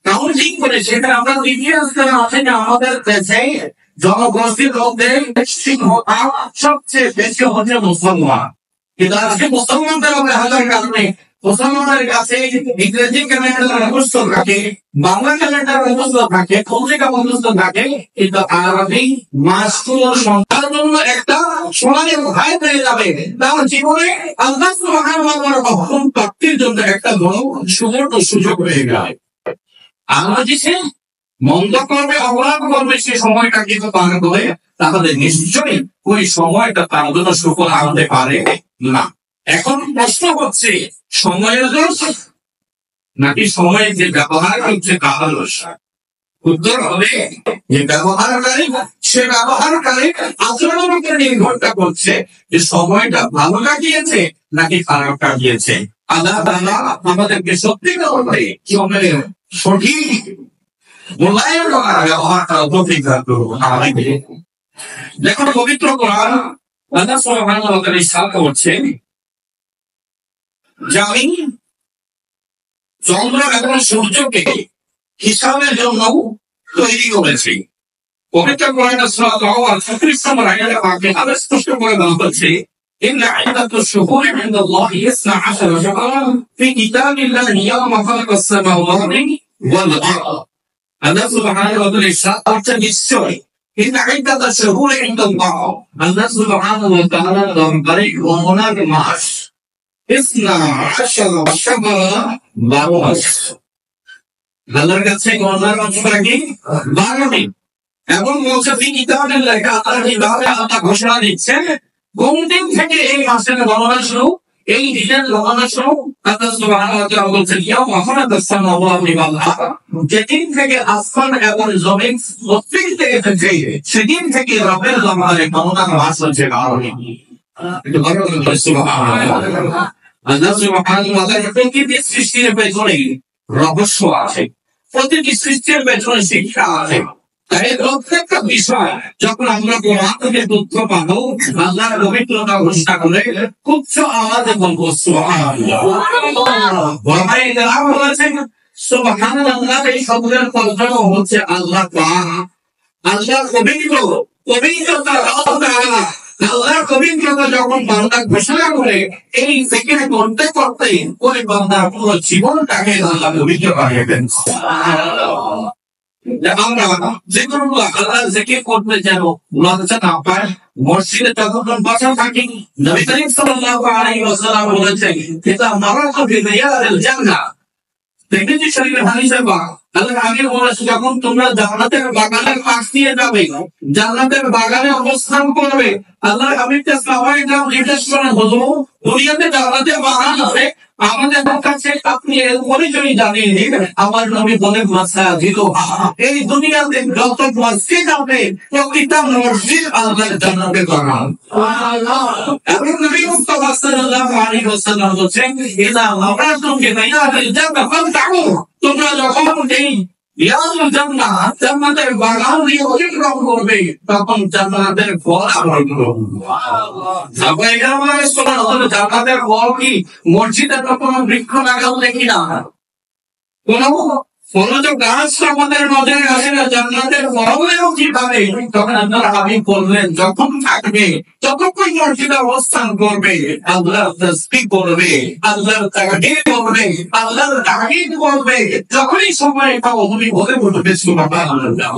কাউন্টিং করে সেখানে আমরা তৃতীয় স্থানে আছি। না, আমাদের দেশে জনগোষ্ঠীর মধ্যে সবচেয়ে বেশি হচ্ছে মুসলমান। কিন্তু আজকে মুসলমানদের অবহেলার কারণে মুসলমানের কাছে ইংরেজি ক্যালেন্ডার মুখস্থ থাকে, বাংলা ক্যালেন্ডার মুখস্থ থাকে, পত্রিকা মুখস্থ থাকে, কিন্তু আরবি মাসগুলোর সংখ্যার জন্য একটা সোনালী ভাই পেয়ে যাবে। তার জীবনে আল্লাহ সুবহানাহু ওয়া তাআলার রহমত প্রাপ্তির জন্য একটা বড় সুবর্ণ সুযোগ হয়ে যায়। আমরা যে মন্দ করবে, অপরাধ করবে, সে সময়টা কিন্তু পার করে, তাহলে নিশ্চয়ই ওই সময়টা তার জন্য সুফল আনতে পারে না। এখন প্রশ্ন হচ্ছে সময়ের দোষ নাকি সময়ের যে ব্যবহার হচ্ছে তার দোষ? উত্তর হবে যে ব্যবহারকারী, সে ব্যবহারকারী আচরণের উপর নির্ভরটা করছে যে সময়টা ভালো কাটিয়েছে নাকি খারাপ কাটিয়েছে। আল্লাহ তাআলা আমাদেরকে সত্যিকার অর্থে সময়ের সঠিক মূল্যায়ন করার ব্যবহারটা তৌফিক দান করুন। দেখুন পবিত্র কোরআন আল্লাহ সুবহানাহু ওয়া তাআলা ইরশাদ করছেন যে আমি চন্দ্র এবং সূর্যকে হিসাবের জন্য তৈরি করেছি। পবিত্র কোরআনে সূরা তাওবা 36 নম্বর আয়াতে পাকে আল্লাহ স্পষ্ট করে বলা হচ্ছে ইন্না ইদ্দাতুশ শুহুরি ইনদাল্লাহি 12 শাহরান ফি কিতাবিল্লাহি ইয়াওমা খালাকাস সামাওয়াতি ওয়াল আরদ। আল্লাহ সুবহানাহু ওয়া তাআলা ইরশাদ করছেন নিশ্চয়ই ইন্না ইদ্দাতুশ শুহুরি ইনদাল্লাহ, আল্লাহ সুবহানাহু ওয়া তাআলা দরবারে গণনার মাস 12 শাহরান 12 মাস। আল্লাহর কাছে গণনার মাসটা কি 12টি। এবং মুসাফি কিতাবের লেখা আল্লাহ কিভাবে আল্লাহ ঘোষণা দিচ্ছেন কোন দিন থেকে এই মাসের গণনা শুরু, এই দিনের গণনা শুরু। আল্লাহ সুবহানাহু ওয়া তাআলা বলেছেন ইয়াওমা খালাকাস সামাওয়াতি ওয়াল আরদ, যেদিন থেকে আসমান এবং জমিন অস্তিত্ব থেকে সেদিন থেকে রবের জমানের গণনার মাস হচ্ছে 12টি। এটা বড় সুবহানাল্লাহ। আল্লাহ সুবহানাহু ওয়া তাআলা প্রতিটি সৃষ্টির পেছনে রহস্য আছে, প্রতিটি সৃষ্টির পেছনে শিক্ষা আছে। তাই প্রত্যেকটা বিষয় যখন আমরা কোরআন থেকে তথ্য পাবো, আল্লাহর পবিত্রতা ঘোষণা করে উচ্চ আওয়াজে বলবো সুবহানাল্লাহ। বড়ভাই যারা বলেছেন সুবহানাল্লাহ, এই শব্দের তর্জমা হচ্ছে আল্লাহ পাক, আল্লাহ পবিত্র, পবিত্রতা আল্লাহ। আল্লাহর পবিত্রতা যখন বান্দা ঘোষণা করে এই থেকে করতে করতে ওই বান্দার পুরো জীবনটাকে আল্লাহ পবিত্র বানিয়ে দেন। আমরা যে কোনো আল্লাহ জিকির করতে যেন লজ্জা না পায়, মসজিদে যখন বসা থাকি নবী করিম সাল্লাল্লাহু আলাইহি ওয়াসাল্লাম বলেছেন এটা মারাতু বিরিয়াদিল জান্নাহ। তিরমিজি শরীফের হাদিসে আল্লাহ আমির বলেছে যখন তোমরা জান্নাতের বাগানের পাশ দিয়ে যাবে, জান্নাতের বাগানে অবস্থান করবে, আল্লাহ আমিরকে সাহাবায়ে কেরাম জিজ্ঞেস করেন হুজুর দুনিয়াতে জান্নাতের বাগান আছে, আমাদের কাছে আপনি এর পরিচয় জানিয়ে দিন। আমার নবী বলেন মাসাজিদ, এই দুনিয়াতে যত মসজিদ আছে প্রতিটা মসজিদ আল্লাহর জান্নাতের বাগান। সুবহানাল্লাহ। এবং নবী মুস্তাফা সাল্লাল্লাহু আলাইহি ওয়াসাল্লাম বলেন ইযা মারাতুম বিরিয়াদিল জান্নাহ ফান্তাউ, তোমরা যখন এই জান্নাতের বাগান দিয়ে অতিক্রম করবে, তখন জান্নাতের ফল আরম্ভ করবে। জান্নাতের ফল কি? মসজিদে তো কোনো বৃক্ষ লাগাও দেখি না, কোন মনোযোগ গাছ আমাদের নজরে আসে না। জান্নাতের ফলও কিভাবে? তখন আপনার হাবিব বললেন, যখন থাকবে, যতক্ষণ মসজিদে অবস্থান করবে, আল্লাহর তাসবিহ করবে, আল্লাহর তাকবীর করবে, আল্লাহর তাহমিদ করবে, যখনই সময় পাও তুমি বলে উঠবে সুবহানাল্লাহ,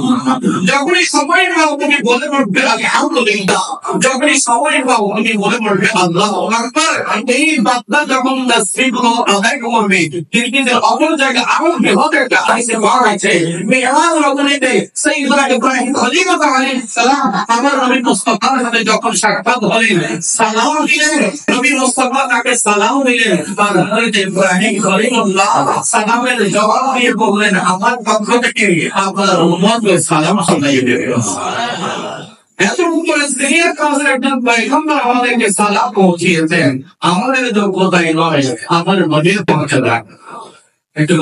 যখনই সময় পাও তুমি বলে উঠবে আলহামদুলিল্লাহ, যখনই সময় পাও তুমি বলে উঠবে আল্লাহু আকবার। এই বান্দা যখন তাসবিহ আদায় করবে, কিন্তু অপর জায়গায় আমল বিভাগে হাদিসে পাওয়া গেছে, মিরাজ রজনীতে সাইয়্যিদুনা ইব্রাহিম খলিলুল্লাহ আলাইহিস সালাম আমার নবী মুস্তাফার সাথে যখন সাক্ষাৎ হলেন, সালাম দিলেন, নবী মুস্তাফা তাকে সালাম দিলেন, আর হযরত ইব্রাহিম খলিলুল্লাহ সালামের জবাব দিয়ে বললেন, আমার পক্ষ থেকে আপনার উম্মতকে সালাম শোনাইয়ে দেবেন। এত উপরে সিনিয়র কাজের একজন পয়গম্বর আমাদেরকে সালাম পৌঁছিয়েছেন, আমাদের যোগ্যতাই নয়, আমার নবীর পৌঁছে দেন। একটু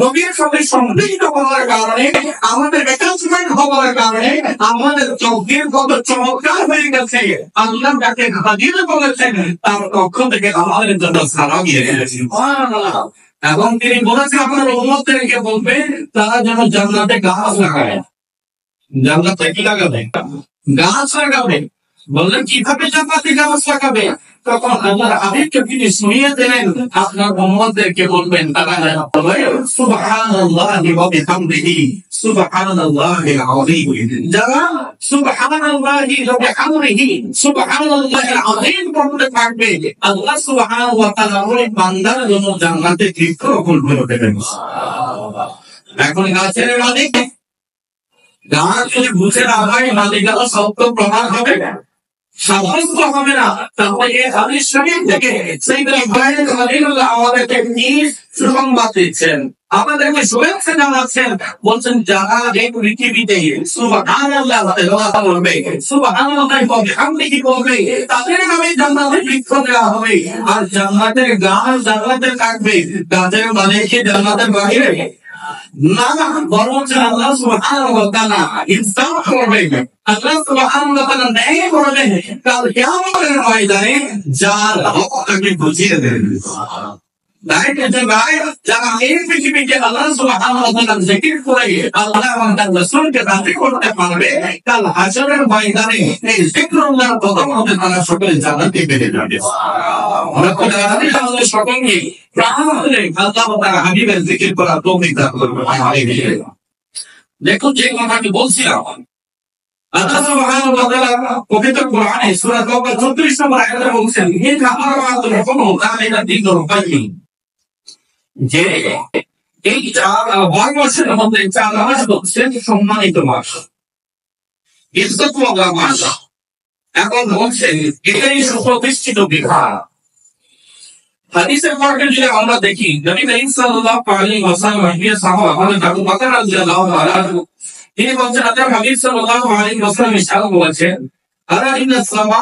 নবীর সাথে সম্পৃক্ত হওয়ার কারণে, আমাদের অ্যাটাচমেন্ট হওয়ার কারণে আমাদের চোখের কত চমৎকার হয়ে গেছে। আল্লাহ যাকে হাজির বলেছেন তার পক্ষ থেকে আমাদের জন্য সালাম দিয়ে গেছেন। এবং তিনি বলেছেন আপনার উম্মতদেরকে বলবে তারা যেন জান্নাতে গাছ লাগায়। জান্নাতে কি লাগাবে? গাছ লাগাবে। বললেন কিভাবে জান্নাতে গাছ লাগাবে? তখন আল্লাহর হাবিবকে তিনি শুনিয়ে দিলেন, আপনার উম্মতদেরকে বলবেন তারা সুবহানাল্লাহি ওয়া বিহামদিহি সুবহানাল্লাহিল আযীম, যারা সুবহানাল্লাহি ওয়া বিহামদিহি সুবহানাল্লাহিল আযীম বলতে থাকবে, আল্লাহ সুবহানাহু ওয়া তাআলা ওই বান্দার জন্য জান্নাতে বৃক্ষরোপণ করে দেবেন। এখন গাছের মালিক, গাছ যদি বুঝে না হয় মালিক আল্লাহ সত্য প্রমাণ হবে না, সাধারণত হবে না। তাহলে এই হাদিস শরীফ থেকে সাইয়্যিদুনা ইব্রাহিম খলিলুল্লাহ আমাদেরকে নিজ সুসংবাদ দিচ্ছেন, আমাদেরকে শুভেচ্ছা জানাচ্ছেন, বলছেন যারা এই পৃথিবীতে সুবহানাল্লাহ বলবে, সুবহানাল্লাহি ওয়া বিহামদিহি বলবে, তাদের নামে জান্নাতে বৃক্ষ দেওয়া হবে। আর জান্নাতের গাছ জান্নাতে থাকবে, গাছের মালিককে জান্নাতের বাইরে না, বরং আল্লাহ সুবহানাহু ওয়া তাআলা ইনসাফ করবে, আল্লাহ সুবহানাহু ওয়া তাআলা ন্যায় করবে। কাল কিয়ামতের ময়দানে যার হক তাকে বুঝিয়ে দেবেন। যারা এই পৃথিবীকে আল্লাহ সুবহানাহু ওয়া তাআলা জিকির করে আল্লাহ এবং তার রাসূলকে রাজি করতে পারবে, কাল হাশরের ময়দানে এই জিকরুল্লাহর বদৌলতে তারা সকলে জান্নাতে পেয়ে যাবে। আমরা আমাদের সকলকে প্রাণে আল্লাহ তাআলা হাবিবের জিকির করা তৌফিক দান করবেন। দেখুন যে কথাটি বলছিলাম, আল্লাহ সুবহানাহু ওয়া তাআলা পবিত্র কোরআনে সূরা তাওবা 34 নম্বর আয়াতে বলছেন, ইন আমাতুল হুকুমু যালিকা দীনুল কাইয়্যিম, যে এই বারো মাসের মধ্যে 4 মাস হচ্ছে সম্মানিত মাস, ইজ্জতওয়ালা মাস। এখন বলছেন এটাই সুপ্রতিষ্ঠিত বিধান। হাদিসের পাকে যদি আমরা দেখি, নবী করিম সাল্লাল্লাহু আলাইহি ওয়াসাল্লাম এর সাহাবা হযরত আবু বকর রাদিয়াল্লাহু তাআলা তিনি বলছেন, আল্লাহর হাবিব সাল্লাল্লাহু আলাইহি ওয়াসাল্লাম ইরশাদ করেছেন, আলা ইন্নাস সামা